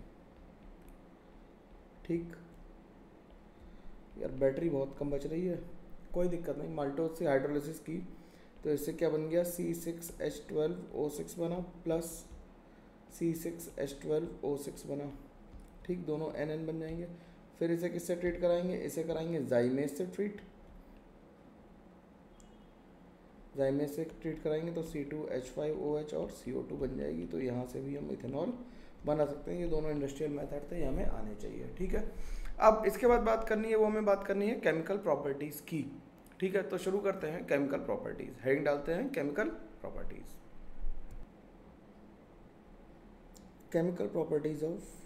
[SPEAKER 1] ठीक। यार बैटरी बहुत कम बच रही है, कोई दिक्कत नहीं। माल्टोज से हाइड्रोलिसिस की तो इससे क्या बन गया? C6H12O6 बना प्लस C6H12O6 बना। ठीक। दोनों NN बन जाएंगे। फिर इसे किससे ट्रीट कराएंगे? इसे कराएंगे जाइमेज से ट्रीट। जाइमेज से ट्रीट कराएंगे तो C2H5OH और CO2 बन जाएगी। तो यहाँ से भी हम इथेनॉल बना सकते हैं। ये दोनों इंडस्ट्रियल मेथड थे, ये हमें आने चाहिए। ठीक है। अब इसके बाद बात करनी है, वो हमें बात करनी है केमिकल प्रॉपर्टीज़ की। ठीक है। तो शुरू करते हैं केमिकल प्रॉपर्टीज़। हेडिंग डालते हैं chemical properties. Chemical properties of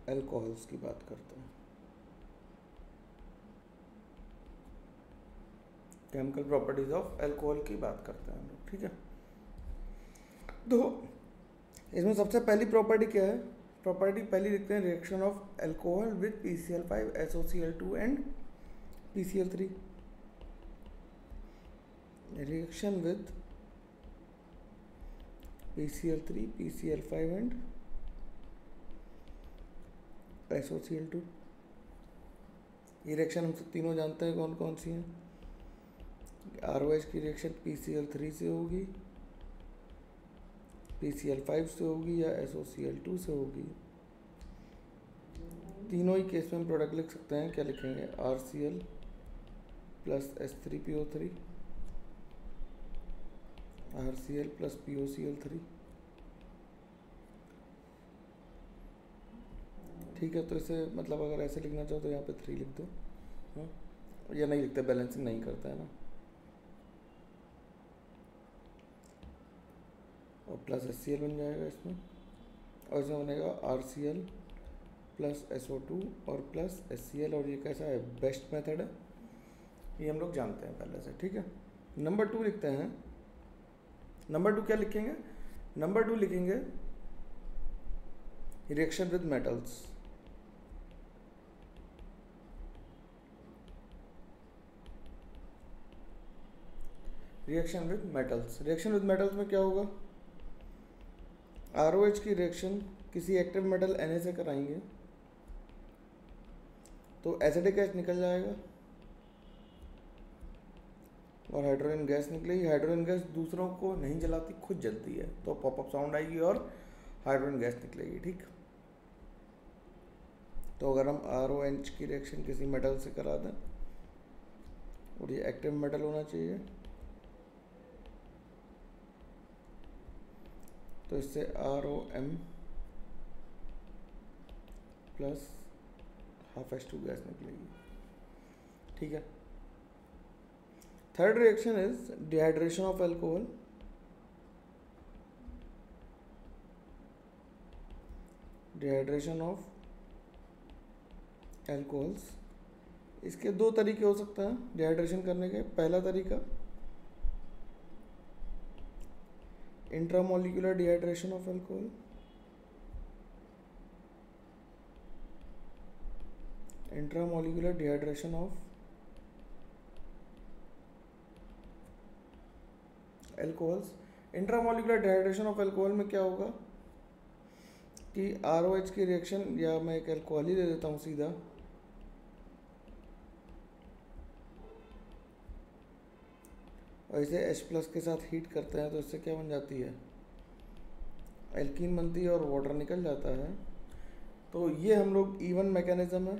[SPEAKER 1] alcohols की बात करते हैं। केमिकल प्रॉपर्टीज ऑफ अल्कोहल की बात करते हैं हम लोग। ठीक है। तो इसमें सबसे पहली प्रॉपर्टी क्या है? प्रॉपर्टी पहली लिखते हैं, reaction of alcohol with PCl5 SOCl2 and PCl3। Reaction with PCl3 PCl5 and SOCl2। ये रिएक्शन हम सब तीनों जानते हैं कौन कौन सी हैं। ROH की रिएक्शन PCl3 से होगी, PCl5 से होगी या SOCl2 से होगी। तीनों ही केस में हम प्रोडक्ट लिख सकते हैं। क्या लिखेंगे? RCl plus H3PO3, RCl plus POCl3। ठीक है। तो इसे मतलब अगर ऐसे लिखना चाहो तो यहाँ पे 3 लिख दो। या नहीं लिखते, बैलेंसिंग नहीं करता है ना। और प्लस HCl बन जाएगा इसमें, और इसमें बनेगा RCl प्लस SO2 और प्लस HCl। और ये कैसा है? बेस्ट मेथड है, ये हम लोग जानते हैं पहले से। ठीक है। नंबर 2 लिखते हैं। नंबर 2 क्या लिखेंगे? नंबर 2 लिखेंगे reaction with metals. Reaction with metals. Reaction with metals में क्या होगा? ROH की रिएक्शन किसी एक्टिव मेटल Na से कराएंगे तो एसिडिक गैस निकल जाएगा और हाइड्रोजन गैस निकलेगी। हाइड्रोजन गैस दूसरों को नहीं जलाती, खुद जलती है, तो पॉपअप साउंड आएगी और हाइड्रोजन गैस निकलेगी। ठीक। तो अगर हम ROH की रिएक्शन किसी मेटल से करा दें और ये एक्टिव मेटल होना चाहिए, तो इससे ROM प्लस ½ गैस निकलेगी। ठीक है। Third reaction is dehydration of alcohol. Dehydration of alcohols. इसके 2 तरीके हो सकते हैं डिहाइड्रेशन करने के। पहला तरीका intramolecular dehydration of alcohol. Intramolecular dehydration of alcohols. Intramolecular dehydration of alcohol में क्या होगा कि ROH की रिएक्शन, या मैं एक अल्कोहल ही दे देता हूँ सीधा, और इसे H+ के साथ हीट करते हैं तो इससे क्या बन जाती है, एल्कीन बनती है और वाटर निकल जाता है। तो ये हम लोग इवन मैकेनिज्म है,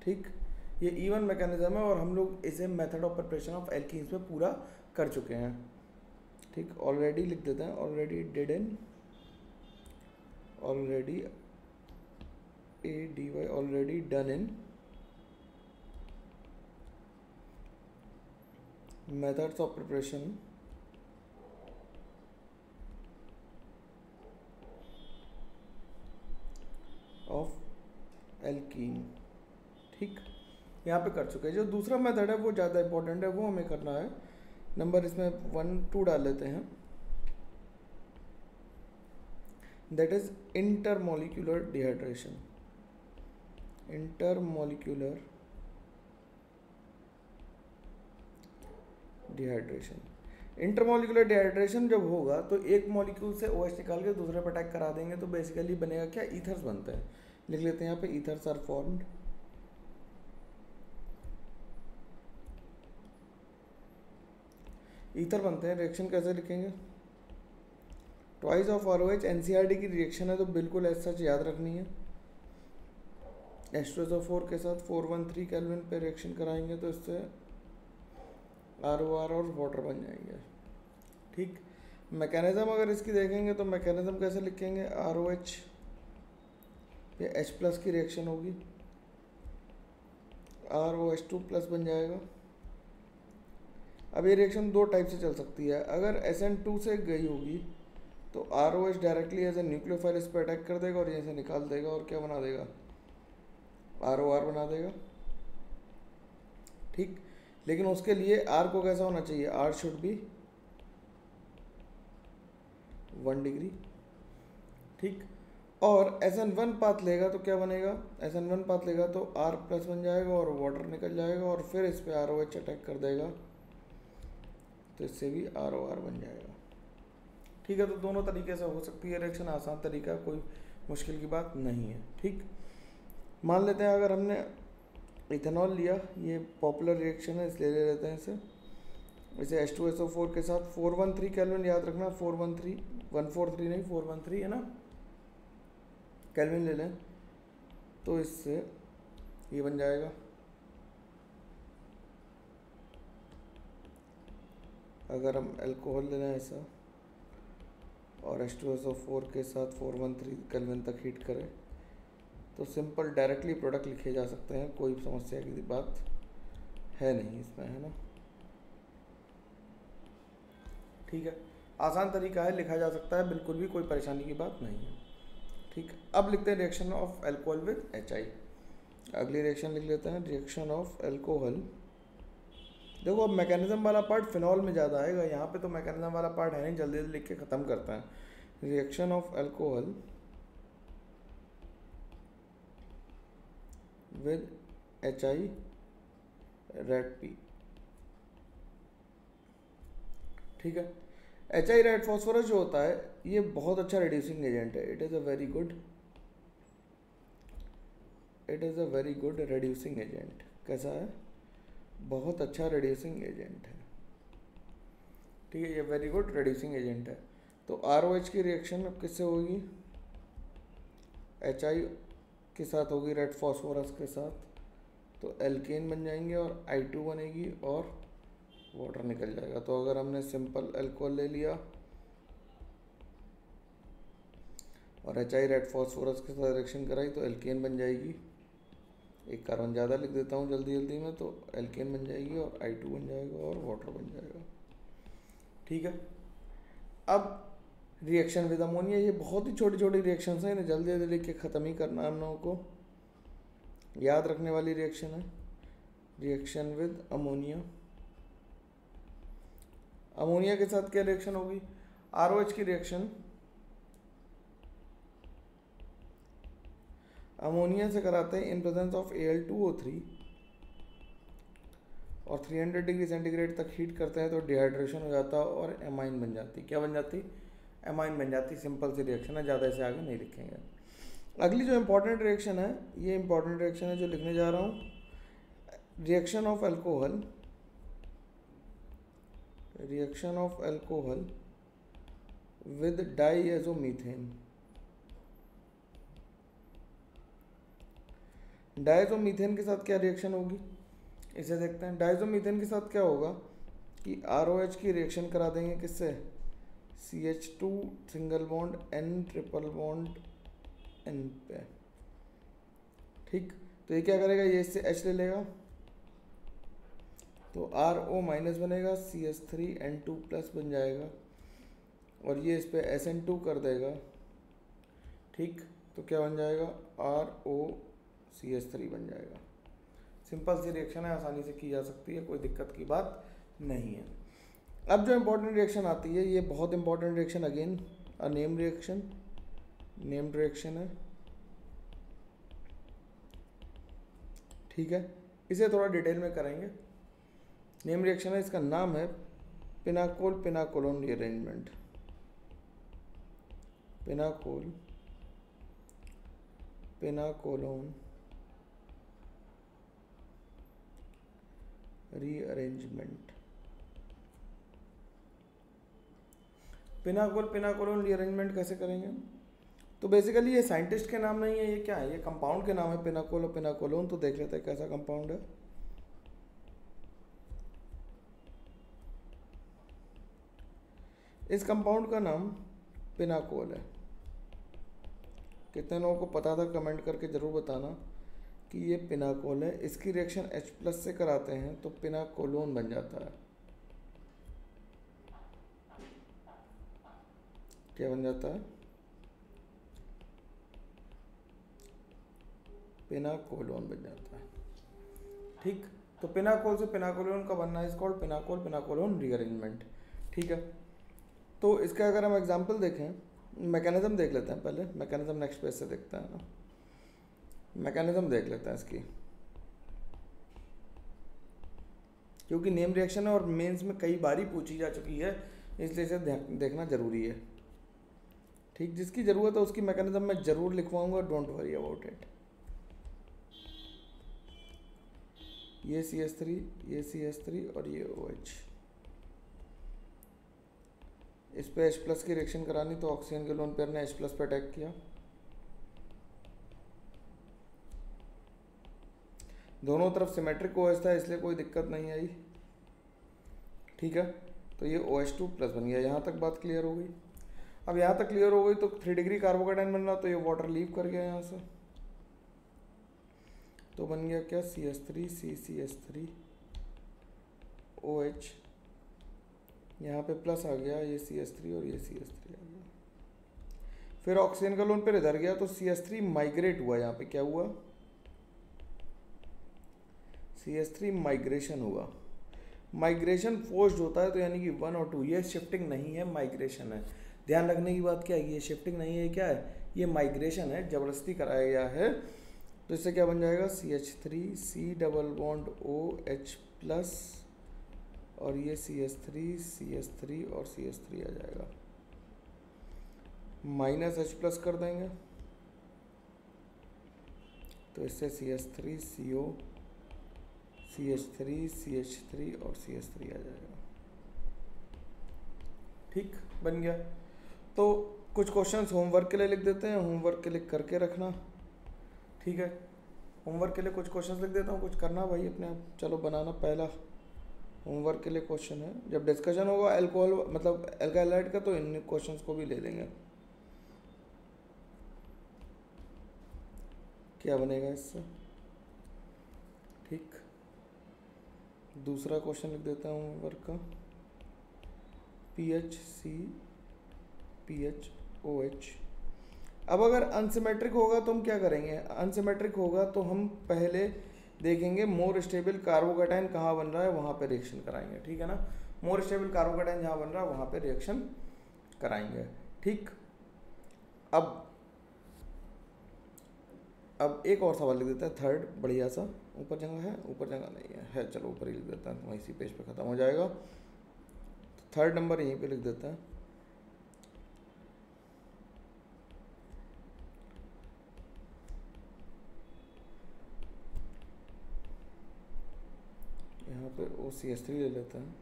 [SPEAKER 1] ठीक, ये इवन मैकेनिज्म है और हम लोग इसे method of preparation of alkenes में पूरा कर चुके हैं, ठीक। ऑलरेडी लिख देते हैं, already did in, already ADY, already done in methods of preparation of alkene, ठीक, यहाँ पे कर चुके हैं। जो दूसरा मेथड है वो ज़्यादा इंपॉर्टेंट है, वो हमें करना है। नंबर इसमें 1 2 डाल लेते हैं, that is intermolecular dehydration. Intermolecular dehydration, intermolecular dehydration जब होगा तो एक मॉलिक्यूल से OH निकाल के दूसरे पर अटैक करा देंगे तो बेसिकली बनेगा क्या, ईथर्स बनते हैं। लिख लेते हैं यहाँ पे, ईथर्स आर फॉर्म्ड। ईथर बनते हैं, रिएक्शन कैसे लिखेंगे, ट्वाइस ऑफ ROH, NCERT की रिएक्शन है तो बिल्कुल ऐसा सच याद रखनी है। H2SO4 के साथ 413 केल्विन पे रिएक्शन कराएंगे तो इससे ROR और वाटर बन जाएंगे, ठीक। मैकेनिज्म अगर इसकी देखेंगे तो मैकेनिज्म कैसे लिखेंगे, ROH ये H+ की रिएक्शन होगी, ROH2+ बन जाएगा। अब ये रिएक्शन दो टाइप से चल सकती है, अगर SN2 से गई होगी तो ROH directly as a nucleophile इस पर अटैक कर देगा और यहाँ से निकाल देगा और क्या बना देगा, ROR बना देगा, ठीक। लेकिन उसके लिए R को कैसा होना चाहिए, R शुड बी 1 डिग्री, ठीक। और SN1 पाथ लेगा तो क्या बनेगा, SN1 पाथ लेगा तो R+ बन जाएगा और वाटर निकल जाएगा और फिर इस पर ROH अटैक कर देगा तो इससे भी ROR बन जाएगा, ठीक है। तो दोनों तरीके से हो सकती है रिएक्शन, आसान तरीका, कोई मुश्किल की बात नहीं है, ठीक। मान लेते हैं अगर हमने इथेनॉल लिया, ये पॉपुलर रिएक्शन है इसलिए ले लेते हैं इसे H2SO4 के साथ 413 केल्विन, याद रखना 413, 143 नहीं 413 है ना, केल्विन ले लें तो इससे ये बन जाएगा। अगर हम अल्कोहल ले लें ऐसा और H2SO4 के साथ 413 केल्विन तक हीट करें तो सिंपल डायरेक्टली प्रोडक्ट लिखे जा सकते हैं, कोई समस्या की बात है नहीं इसमें, है ना, ठीक है। आसान तरीका है, लिखा जा सकता है, बिल्कुल भी कोई परेशानी की बात नहीं है, ठीक। अब लिखते हैं reaction of alcohol with HI। अगली रिएक्शन लिख लेते हैं, रिएक्शन ऑफ अल्कोहल। देखो अब मैकेनिज्म वाला पार्ट फिनॉल में ज़्यादा आएगा, यहाँ पे तो मैकेनिज्म वाला पार्ट है नहीं, जल्दी जल्दी लिख के ख़त्म करते हैं। Reaction of alcohol with HI red P, ठीक है। HI रेड फॉस्फोरस जो होता है ये बहुत अच्छा रिड्यूसिंग एजेंट है, it is a very good reducing agent. कैसा है, बहुत अच्छा रिड्यूसिंग एजेंट है, ठीक है, ये वेरी गुड रिड्यूसिंग एजेंट है। तो ROH की रिएक्शन अब किससे होगी, HI के साथ होगी रेड फॉस्फोरस के साथ, तो एल्केन बन जाएंगे और I2 बनेगी और वाटर निकल जाएगा। तो अगर हमने सिंपल अल्कोहल ले लिया और HI रेड फॉस्फोरस के साथ रिएक्शन कराई तो एल्केन बन जाएगी, एक कार्बन ज़्यादा लिख देता हूँ जल्दी जल्दी में, तो एल्केन बन जाएगी और I2 बन जाएगा और वाटर बन जाएगा, ठीक है। अब रिएक्शन विद अमोनिया, ये बहुत ही छोटी छोटी रिएक्शंस हैं, इन्हें जल्दी जल्दी लिख के ख़त्म ही करना है हम लोगों को, याद रखने वाली रिएक्शन है। रिएक्शन विद अमोनिया, अमोनिया के साथ क्या रिएक्शन होगी, ROH की रिएक्शन अमोनिया से कराते हैं इन प्रेजेंस ऑफ Al2O3 और 300 डिग्री सेंटीग्रेड तक हीट करते हैं तो डिहाइड्रेशन हो जाता है और एमाइन बन जाती, क्या बन जाती, एमाइन बन जाती। सिंपल सी रिएक्शन है, ज़्यादा इसे आगे नहीं लिखेंगे। अगली जो इंपॉर्टेंट रिएक्शन है, ये इंपॉर्टेंट रिएक्शन है जो लिखने जा रहा हूँ, रिएक्शन ऑफ अल्कोहल विद डाइएज़ोमीथेन। डाइएज़ोमीथेन के साथ क्या रिएक्शन होगी, इसे देखते हैं। डाइएज़ोमीथेन के साथ क्या होगा कि ROH की रिएक्शन करा देंगे किससे, CH2 single bond N triple bond N पे, ठीक। तो ये क्या करेगा, ये इससे H ले लेगा तो RO माइनस बनेगा, CH3N2 प्लस बन जाएगा, और ये इस पे SN2 कर देगा, ठीक। तो क्या बन जाएगा, ROCH3 बन जाएगा। सिंपल सी रिएक्शन है, आसानी से की जा सकती है, कोई दिक्कत की बात नहीं है। अब जो इम्पोर्टेंट रिएक्शन आती है, ये बहुत important reaction, again named reaction है, ठीक है। इसे थोड़ा डिटेल में करेंगे। नेम रिएक्शन है, इसका नाम है pinacol pinacolone rearrangement. Pinacol pinacolone rearrangement. Pinacol pinacolone rearrangement कैसे करेंगे, तो बेसिकली ये साइंटिस्ट के नाम नहीं है, ये क्या है, ये कंपाउंड के नाम है, पिनाकोल और पिनाकोलोन। तो देख लेते हैं कैसा कंपाउंड है। इस कंपाउंड का नाम पिनाकोल है। कितने लोगों को पता था कमेंट करके ज़रूर बताना कि ये पिनाकोल है। इसकी रिएक्शन H+ से कराते हैं तो पिनाकोलोन बन जाता है। क्या बन जाता है, पिनाकोलोन बन जाता है, ठीक। तो पिनाकोल से पिनाकोलोन का बनना है, कॉल्ड पिनाकोल पिनाकोलोन रीअरेंजमेंट, ठीक है। तो इसका अगर हम एग्जांपल देखें, मैकेनिज्म देख लेते हैं पहले। मैकेनिज्म नेक्स्ट पेज से देखते हैं ना, मैकेनिज्म देख लेते हैं इसकी, क्योंकि नेम रिएक्शन है और मेंस में कई बार ही पूछी जा चुकी है, इसलिए इसे देखना जरूरी है, ठीक। जिसकी ज़रूरत है उसकी मैकेनिज्म मैं ज़रूर लिखवाऊंगा, डोंट वरी अबाउट इट। ये CH3, ये CH3 और ये OH। इस पे H+ की रिएक्शन करानी, तो ऑक्सीजन के लोन पेयर ने H+ पे अटैक किया, दोनों तरफ सिमेट्रिक OH था, इसलिए कोई दिक्कत नहीं आई, ठीक है। तो ये OH2+ बन गया। यहाँ तक बात क्लियर हो गई। अब यहाँ तक क्लियर हो गई तो 3 डिग्री कार्बोकेटाइन बन रहा, तो ये वाटर लीव कर गया यहाँ से, तो बन गया क्या, CH3 CCH3 OH, यहाँ पे प्लस आ गया, ये CH3 और ये CH3 आ गया। फिर ऑक्सीजन का लोन पर इधर गया तो CH3 माइग्रेट हुआ, यहाँ पे क्या हुआ, CH3 माइग्रेशन हुआ। माइग्रेशन फोर्स्ड होता है, तो यानी कि 1 और 2, ये शिफ्टिंग नहीं है, माइग्रेशन है। ध्यान रखने की बात क्या है, ये शिफ्टिंग नहीं है, क्या है, ये माइग्रेशन है, जबरदस्ती कराया गया है। तो इससे क्या बन जाएगा, CH3 C double bond OH+ और ये CH3 CH3 और CH3 आ जाएगा, -H+ कर देंगे, तो इससे CH3 CO CH3 CH3 और CH3 आ जाएगा, ठीक, बन गया। तो कुछ क्वेश्चंस होमवर्क के लिए लिख देते हैं, होमवर्क के लिए करके रखना, ठीक है। होमवर्क के लिए कुछ क्वेश्चंस लिख देता हूँ, कुछ करना भाई अपने आप, चलो बनाना। पहला होमवर्क के लिए क्वेश्चन है, जब डिस्कशन होगा अल्कोहल मतलब अल्काइल हाइड का, तो इन क्वेश्चंस को भी ले लेंगे। क्या बनेगा इससे, ठीक। दूसरा क्वेश्चन लिख देता हूँ होमवर्क का, PHC PHOH। अब अगर अनसिमेट्रिक होगा तो हम क्या करेंगे, अनसिमेट्रिक होगा तो हम पहले देखेंगे मोर स्टेबल कार्बोकेटाइन कहाँ बन रहा है, वहाँ पे रिएक्शन कराएंगे, ठीक है ना। मोर स्टेबल कार्बोकेटाइन जहाँ बन रहा है वहाँ पे रिएक्शन कराएंगे, ठीक। अब एक और सवाल लिख देता है, थर्ड, बढ़िया सा। ऊपर जगह है, ऊपर जगह नहीं है, चलो ऊपर ही लिख देता है, वहीं इसी पेज पे ख़त्म हो जाएगा। तो थर्ड नंबर यहीं पे लिख देता है। OCH3 ले लेते हैं,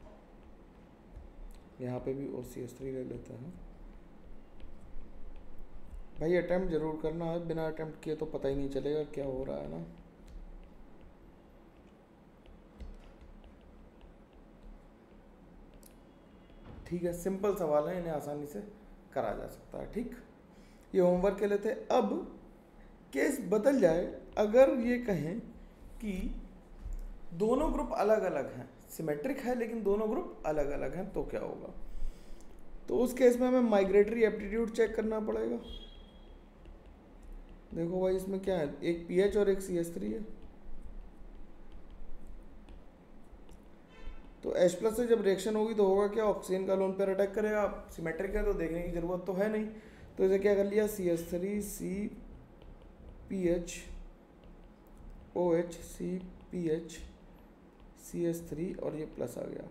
[SPEAKER 1] यहाँ पे भी OCH3 ले लेते हैं। भाई अटैम्प्ट जरूर करना है, बिना अटैम्प्ट किए तो पता ही नहीं चलेगा क्या हो रहा है ना। ठीक है, सिंपल सवाल है, इन्हें आसानी से करा जा सकता है। ठीक, ये होमवर्क के लिए थे। अब केस बदल जाए, अगर ये कहें कि दोनों ग्रुप अलग अलग हैं, सिमेट्रिक है लेकिन दोनों ग्रुप अलग अलग हैं, तो क्या होगा? तो उस केस में हमें माइग्रेटरी एप्टीट्यूड चेक करना पड़ेगा। देखो भाई इसमें क्या है, एक पीएच और एक CH3 है। तो H+ से जब रिएक्शन होगी तो होगा क्या, ऑक्सीजन का लोन पेयर अटैक करेगा। सिमेट्रिक है तो देखने की जरूरत तो है नहीं, तो इसे क्या कर लिया, CH3 CPH OH CPH CH3 और ये प्लस आ गया।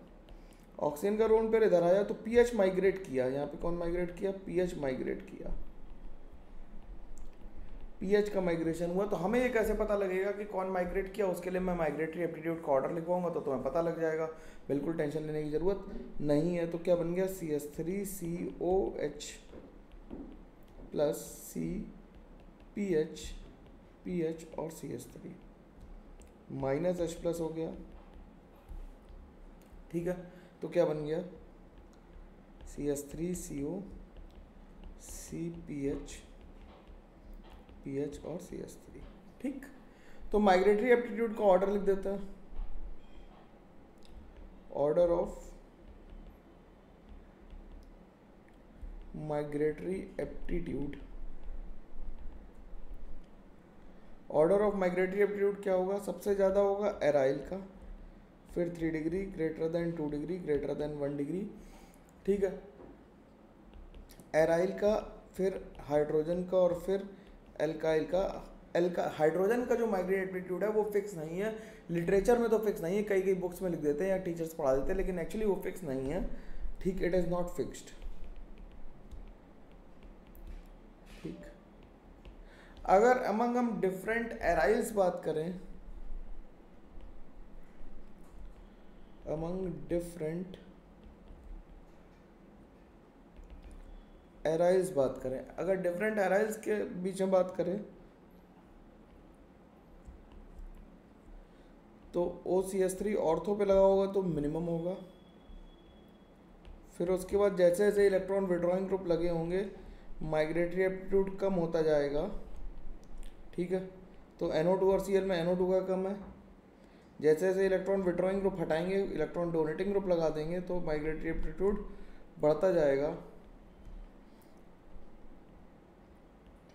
[SPEAKER 1] ऑक्सीजन का लोन पेयर इधर आया तो पीएच माइग्रेट किया, यहाँ पे कौन माइग्रेट किया, पीएच माइग्रेट किया, पीएच का माइग्रेशन हुआ। तो हमें ये कैसे पता लगेगा कि कौन माइग्रेट किया? उसके लिए मैं माइग्रेटरी एप्टीट्यूड का ऑर्डर लिखवाऊंगा तो तुम्हें पता लग जाएगा, बिल्कुल टेंशन लेने की ज़रूरत नहीं है। तो क्या बन गया, CH3 COH plus CPH PH और CH3 माइनस H+ हो गया। ठीक है, तो क्या बन गया, CH3 CO CPH PH और CH3। ठीक, तो माइग्रेटरी एप्टीट्यूड का ऑर्डर लिख देता है, order of migratory aptitude. Order of migratory aptitude क्या होगा, सबसे ज़्यादा होगा एराइल का, फिर 3 degree, greater than 2 degree, greater than 1 degree. ठीक है, एराइल का, फिर हाइड्रोजन का और फिर एल्काइल का। हाइड्रोजन का जो माइग्रेटरी एप्टीट्यूड है वो फिक्स नहीं है, लिटरेचर में तो फिक्स नहीं है, कई कई बुक्स में लिख देते हैं या टीचर्स पढ़ा देते हैं, लेकिन एक्चुअली वो फिक्स नहीं है। ठीक, इट इज़ नॉट फिक्स्ड। ठीक, अगर अमंग हम डिफरेंट एराइल्स बात करें, अमंग डिफरेंट एराइल्स बात करें, अगर डिफरेंट एराइल्स के बीच में बात करें तो OCH3 ऑर्थो पे लगा होगा तो मिनिमम होगा। फिर उसके बाद जैसे जैसे इलेक्ट्रॉन विड्रॉइंग ग्रुप लगे होंगे माइग्रेटरी एप्टीट्यूड कम होता जाएगा। ठीक है, तो NO2 और Cl में NO2 का कम है। जैसे जैसे इलेक्ट्रॉन विड्रॉइंग ग्रुप हटाएंगे, इलेक्ट्रॉन डोनेटिंग ग्रुप लगा देंगे तो माइग्रेटरी एप्टीट्यूड बढ़ता जाएगा।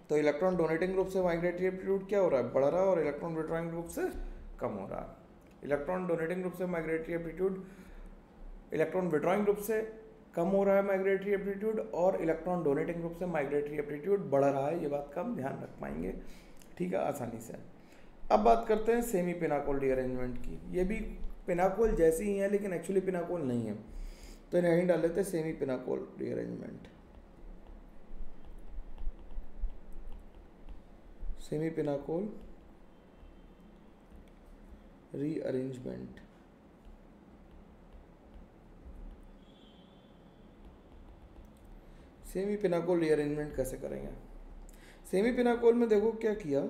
[SPEAKER 1] तो इलेक्ट्रॉन डोनेटिंग ग्रुप से माइग्रेटरी एप्टीट्यूड क्या हो रहा है, बढ़ रहा है, और इलेक्ट्रॉन विड्रॉइंग ग्रुप से कम हो रहा है। इलेक्ट्रॉन डोनेटिंग ग्रुप से migratory aptitude, electron withdrawing group से कम हो रहा है माइग्रेटरी एप्टीट्यूड, और इलेक्ट्रॉन डोनेटिंग ग्रुप से माइग्रेटरी एप्टीट्यूड बढ़ रहा है। ये बात का हम ध्यान रख पाएंगे, ठीक है, आसानी से। अब बात करते हैं सेमी पिनाकोल रीअरेंजमेंट की। ये भी पिनाकोल जैसी ही है लेकिन एक्चुअली पिनाकोल नहीं है, तो इन्हें यहीं डाल लेते हैं semi pinacol rearrangement. Semi pinacol rearrangement. Semi pinacol rearrangement कैसे करेंगे? सेमी पिनाकोल में देखो क्या किया,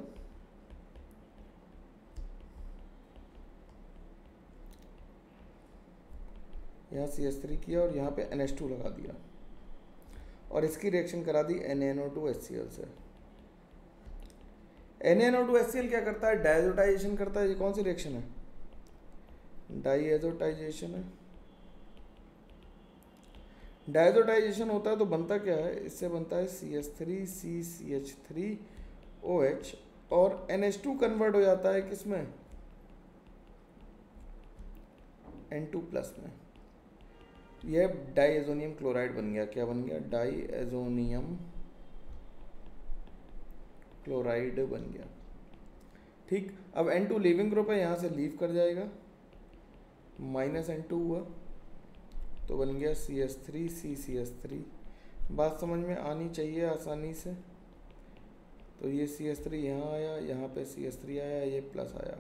[SPEAKER 1] यहाँ CH3 किया और यहाँ पे NH2 लगा दिया और इसकी रिएक्शन करा दी NaNO2HCl से। NaNO2HCl क्या करता है, डायजोटाइजेशन करता है। ये कौन सी रिएक्शन है, डाइएजोटाइजेशन है। डायजोटाइजेशन होता है तो बनता क्या है, इससे बनता है CH3CCH3OH और NH2 कन्वर्ट हो जाता है किसमें, N2+ में। यह डाइएजोनियम क्लोराइड बन गया। क्या बन गया, डाइएजोनियम क्लोराइड बन गया। ठीक, अब N2 लीविंग ग्रुप है, यहाँ से लीव कर जाएगा, -N2 हुआ तो बन गया CH3CCH3। बात समझ में आनी चाहिए आसानी से। तो ये CH3 यहाँ आया, यहाँ पे CH3 आया, ये प्लस आया,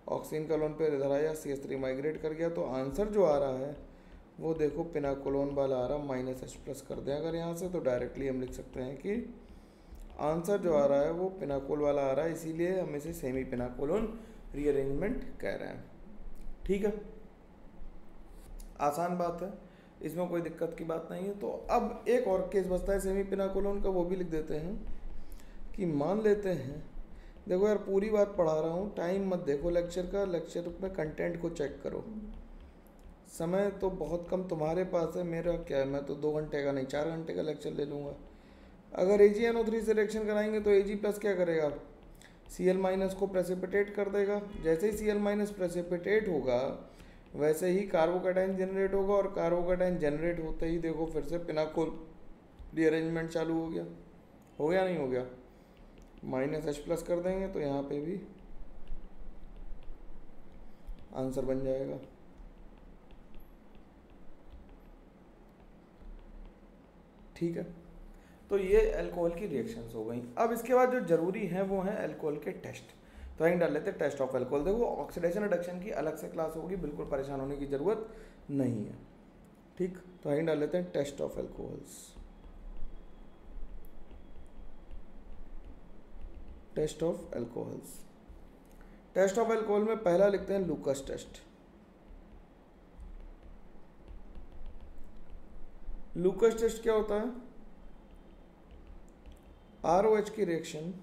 [SPEAKER 1] ऑक्सीजन का लोन पे इधर आया, CH3 माइग्रेट कर गया, तो आंसर जो आ रहा है वो देखो पिनाकोलोन वाला आ रहा, -H+ कर दें अगर यहाँ से, तो डायरेक्टली हम लिख सकते हैं कि आंसर जो आ रहा है वो पिनाकोल वाला आ रहा है, इसीलिए हम इसे सेमी पिनाकोलोन रीअरेंजमेंट कह रहे हैं। ठीक है, आसान बात है, इसमें कोई दिक्कत की बात नहीं है। तो अब एक और केस बचता है सेमी पिनाकोलोन का, वो भी लिख देते हैं कि मान लेते हैं, देखो यार पूरी बात पढ़ा रहा हूँ, टाइम मत देखो लेक्चर का, लेक्चर में कंटेंट को चेक करो। समय तो बहुत कम तुम्हारे पास है, मेरा क्या है, मैं तो 2 घंटे का नहीं 4 घंटे का लेक्चर ले लूँगा। अगर AgNO3 से रिएक्शन कराएंगे तो Ag+ क्या करेगा, Cl- को प्रेसिपिटेट कर देगा। जैसे ही Cl- प्रेसिपिटेट होगा वैसे ही कार्बोकैटायन जनरेट होगा, और कार्बोकैटायन जनरेट होते ही देखो फिर से पिनाकोल रीअरेंजमेंट चालू हो गया नहीं हो गया, -H+ कर देंगे तो यहाँ पे भी आंसर बन जाएगा। ठीक है, तो ये अल्कोहल की रिएक्शंस हो गई। अब इसके बाद जो जरूरी हैं वो हैं अल्कोहल के टेस्ट। तो यहीं डाल लेते हैं टेस्ट ऑफ अल्कोहल। देखो ऑक्सीडेशन रिडक्शन की अलग से क्लास होगी, बिल्कुल परेशान होने की ज़रूरत नहीं है। ठीक, तो यहीं डाल लेते हैं test of alcohols. Test of alcohols, test of alcohol में पहला लिखते हैं लूकस टेस्ट। लूकस टेस्ट क्या होता है, ROH की रिएक्शन,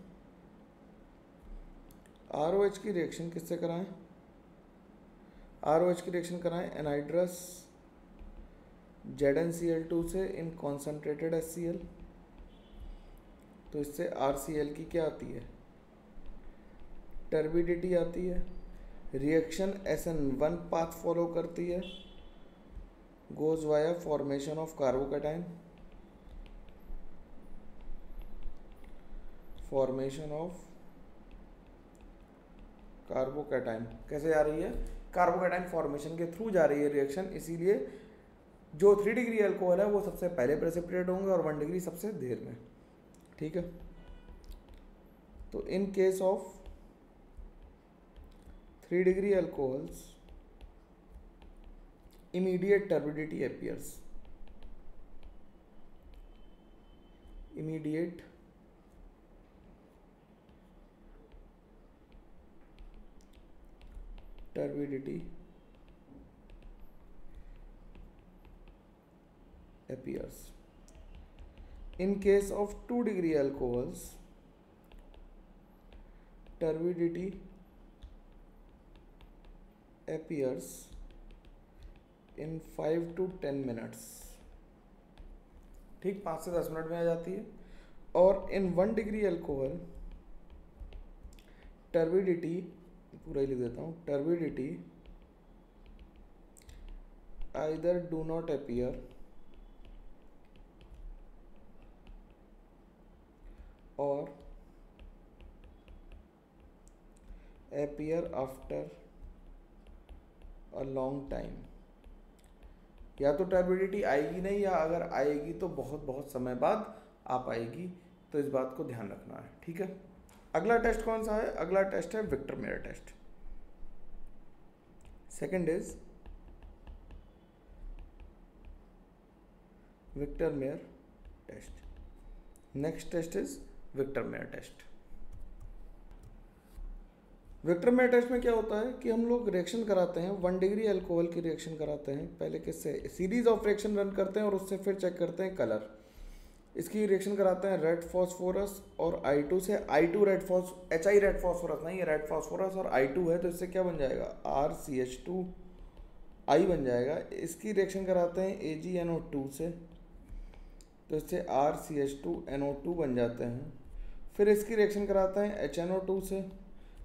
[SPEAKER 1] ROH की रिएक्शन किससे कराएं, ROH की रिएक्शन कराएं एनहाइड्रस ZnCl2 से इन कॉन्सेंट्रेटेड HCl, तो इससे RCl की क्या आती है, टर्बिडिटी आती है। रिएक्शन SN1 पाथ फॉलो करती है, goes via formation of carbocation, formation of carbocation कैसे जा रही है, कार्बोकैटायन फॉर्मेशन के थ्रू जा रही है रिएक्शन, इसीलिए जो 3 डिग्री अल्कोहल है वो सबसे पहले प्रेसिपिटेट होंगे और 1 डिग्री सबसे देर में। ठीक है, तो in case of 3 degree alcohols immediate turbidity appears, immediate turbidity appears. In case of 2 degree alcohols, turbidity appears in 5 to 10 minutes। ठीक, 5 से 10 मिनट में आ जाती है। और इन 1 डिग्री अल्कोहल टर्बिडिटी, पूरा ही लिख देता हूँ, turbidity either do not appear or appear after a long time. या तो टर्बिडिटी आएगी नहीं, या अगर आएगी तो बहुत बहुत समय बाद आ पाएगी, तो इस बात को ध्यान रखना है। ठीक है, अगला टेस्ट कौन सा है, अगला टेस्ट है Victor Meyer test. Second is Victor Meyer test. Next test is Victor Meyer test. Victor Meyer test में क्या होता है कि हम लोग रिएक्शन कराते हैं, 1 डिग्री अल्कोहल की रिएक्शन कराते हैं, पहले किससे, सीरीज ऑफ रिएक्शन रन करते हैं और उससे फिर चेक करते हैं कलर। इसकी रिएक्शन कराते हैं रेड फॉस्फोरस और I2 से, I2 red phos, HI red phosphorus नहीं है, रेड फॉस्फोरस और I2 है, तो इससे क्या बन जाएगा, RCH2I बन जाएगा। इसकी रिएक्शन कराते हैं AgNO2 से, तो इससे RCH2NO2 बन जाते हैं। फिर इसकी रिएक्शन कराते हैं HNO2 से,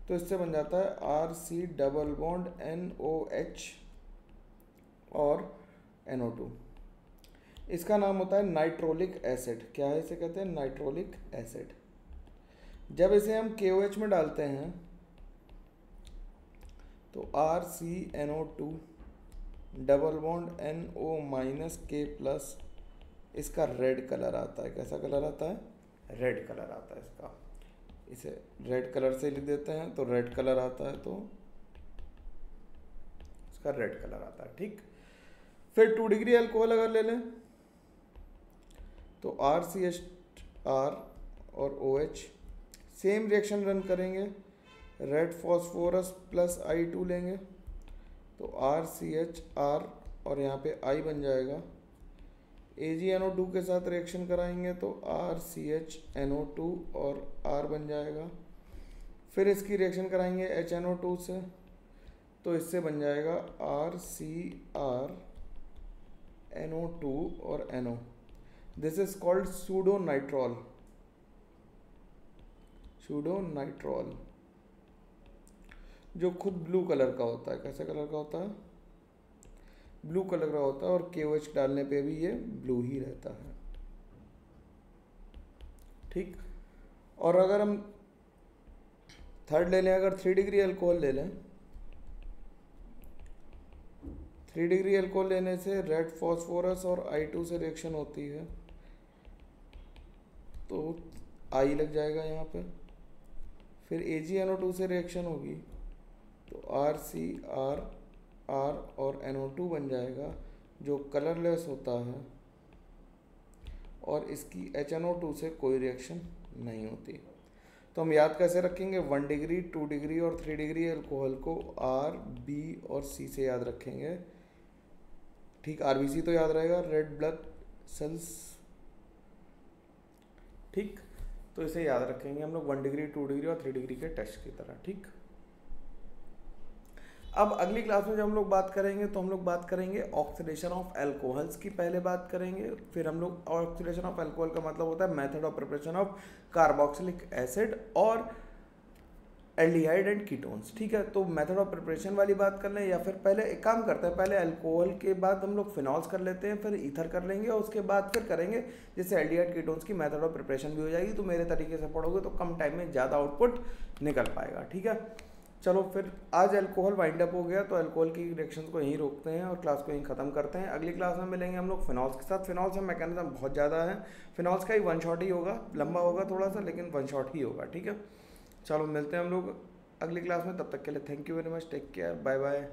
[SPEAKER 1] तो इससे बन जाता है RC≡NOH और NO2। इसका नाम होता है नाइट्रोलिक एसिड। क्या है, इसे कहते हैं नाइट्रोलिक एसिड। जब इसे हम KOH में डालते हैं तो RCNO2≡NO-K+, इसका रेड कलर आता है। कैसा कलर आता है, रेड कलर आता है इसका। इसे रेड कलर से लिख देते हैं तो रेड कलर आता है, तो इसका रेड कलर आता है। ठीक, फिर 2 डिग्री अल्कोहल अगर ले लें तो RCHR और OH सेम रिएक्शन रन करेंगे, रेड फॉस्फोरस प्लस I2 लेंगे तो RCHR और यहाँ पे I बन जाएगा। AgNO2 के साथ रिएक्शन कराएंगे तो RCHNO2 और R बन जाएगा। फिर इसकी रिएक्शन कराएंगे HNO2 से तो इससे बन जाएगा RCrNO2 और NO। This is called pseudonitrol. Pseudonitrol जो खुद ब्लू कलर का होता है। कैसे कलर का होता है? ब्लू कलर का होता है और KOH डालने पे भी ये ब्लू ही रहता है। ठीक, और अगर हम थर्ड ले लें, अगर 3 डिग्री अल्कोहल ले लें, 3 डिग्री अल्कोहल लेने से रेड फॉस्फोरस और I2 से रिएक्शन होती है तो I लग जाएगा यहाँ पे। फिर AgNO2 से रिएक्शन होगी तो RCr R और NO2 बन जाएगा जो कलरलेस होता है और इसकी HNO2 से कोई रिएक्शन नहीं होती। तो हम याद कैसे रखेंगे? 1 डिग्री, 2 डिग्री और 3 डिग्री अल्कोहल को R, B और C से याद रखेंगे। ठीक, RBC तो याद रहेगा, रेड ब्लड सेल्स। ठीक, तो इसे याद रखेंगे हम लोग 1 डिग्री, 2 डिग्री और 3 डिग्री के टेस्ट की तरह। ठीक, अब अगली क्लास में जब हम लोग बात करेंगे तो हम लोग बात करेंगे ऑक्सीडेशन ऑफ अल्कोहल्स की पहले बात करेंगे। फिर हम लोग ऑक्सीडेशन ऑफ अल्कोहल का मतलब होता है method of preparation of carboxylic acid और एल्डिहाइड एंड कीटोन्स। ठीक है, तो मेथड ऑफ प्रिपरेशन वाली बात कर लें या फिर पहले एक काम करते हैं, पहले अल्कोहल के बाद हम लोग फिनॉल्स कर लेते हैं, फिर ईथर कर लेंगे और उसके बाद फिर करेंगे जिससे एल्डिहाइड कीटोन्स की मेथड ऑफ प्रिपरेशन भी हो जाएगी। तो मेरे तरीके से पढ़ोगे तो कम टाइम में ज़्यादा आउटपुट निकल पाएगा। ठीक है, चलो फिर आज अल्कोहल वाइंड अप हो गया तो अल्कोहल की रिएक्शंस को यहीं रोकते हैं और क्लास को यहीं ख़त्म करते हैं। अगली क्लास में मिलेंगे हम लोग फिनॉल्स के साथ। फिनॉल्स में मैकेनिज्म बहुत ज़्यादा है, फिनॉल्स का ही 1 शॉट ही होगा, लंबा होगा थोड़ा सा लेकिन 1 शॉट ही होगा। ठीक है, चलो मिलते हैं हम लोग अगली क्लास में, तब तक के लिए thank you very much, take care, bye bye.